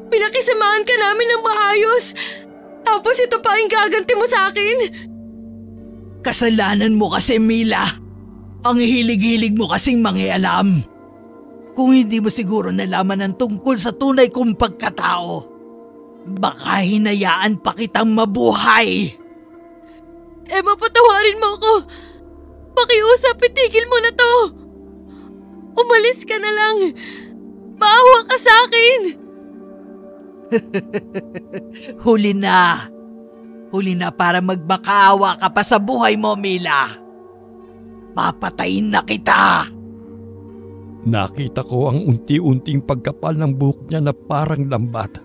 Pinakisamahan ka namin ng maayos. Tapos ito pa ang gaganti mo sa akin. Kasalanan mo kasi, Mila. Ang hilig-hilig mo kasing mangialam. Kung hindi mo siguro nalaman ang tungkol sa tunay kong pagkatao, baka hinayaan pa kitang mabuhay. Emma, patawarin mo ako. Pakiusap, itigil mo na to. Umalis ka na lang. Maawa ka sa akin. Huli na. Huli na para magbakaawa ka pa sa buhay mo, Mila. Papatayin na kita. Nakita ko ang unti-unting pagkapal ng buhok niya na parang lambat.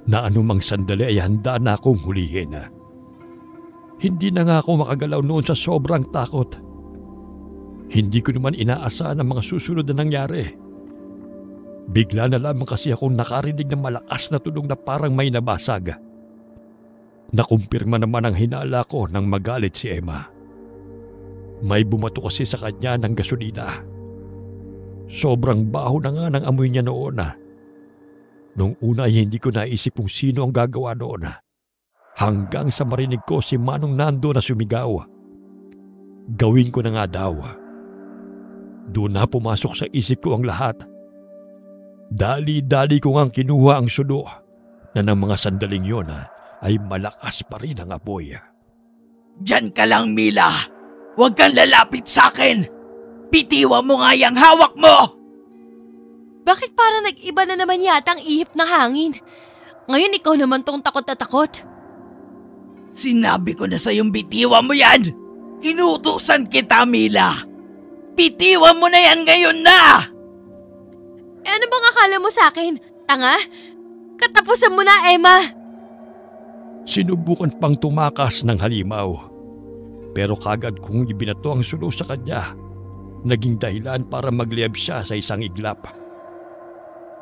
Na anumang sandali ay handa na akong hulihin. Hindi na nga ako makagalaw noon sa sobrang takot. Hindi ko naman inaasahan ang mga susunod na nangyari. Bigla na lamang kasi akong nakarinig ng malakas na tunog na parang may nabasag. Nakumpirma naman ang hinala ko nang magalit si Emma. May bumato kasi sa kanya ng gasolina. Sobrang baho na nga ng amoy niya noon. Nung una ay hindi ko naisip kung sino ang gagawa noon. Hanggang sa marinig ko si Manong Nando na sumigaw. Gawin ko na nga daw. Doon na pumasok sa isip ko ang lahat. Dali-dali ko ngang kinuha ang sulo na ng mga sandaling yon ay malakas pa rin ang apoy. Diyan ka lang, Mila. Huwag kang lalapit sa akin. Bitiwan mo nga yung hawak mo! Bakit para nag-iba na naman yata ang ihip ng hangin? Ngayon ikaw naman tong takot na takot. Sinabi ko na sa'yong bitiwan mo yan! Inutusan kita, Mila! Bitiwan mo na yan ngayon na! Ano bang akala mo sa akin? Tanga? Katapusan mo na, Emma! Sinubukan pang tumakas ng halimaw. Pero kagad kong ibinato ang sulo sa kanya. Naging dahilan para magliyab siya sa isang iglap.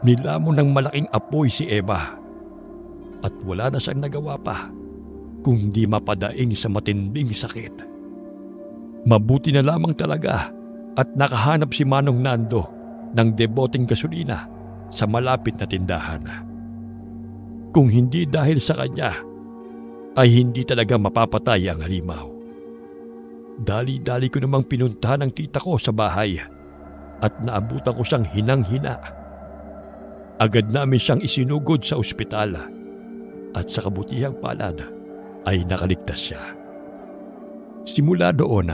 Nilamon ng malaking apoy si Emma. At wala na siyang nagawa pa kung di mapadaing sa matinding sakit. Mabuti na lamang talaga at nakahanap si Manong Nando ng deboteng gasolina sa malapit na tindahan. Kung hindi dahil sa kanya, ay hindi talaga mapapatay ang halimaw. Dali-dali ko namang pinuntahan ang tita ko sa bahay at naabutan ko siyang hinang-hina. Agad namin siyang isinugod sa ospital at sa kabutihang palad ay nakaligtas siya. Simula doon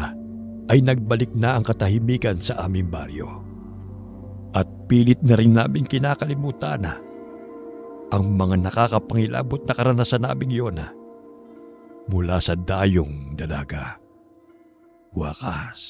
ay nagbalik na ang katahimikan sa aming baryo. At pilit na rin namin kinakalimutan ang mga nakakapangilabot na karanasan naming yun mula sa dayong dalaga. Wakas.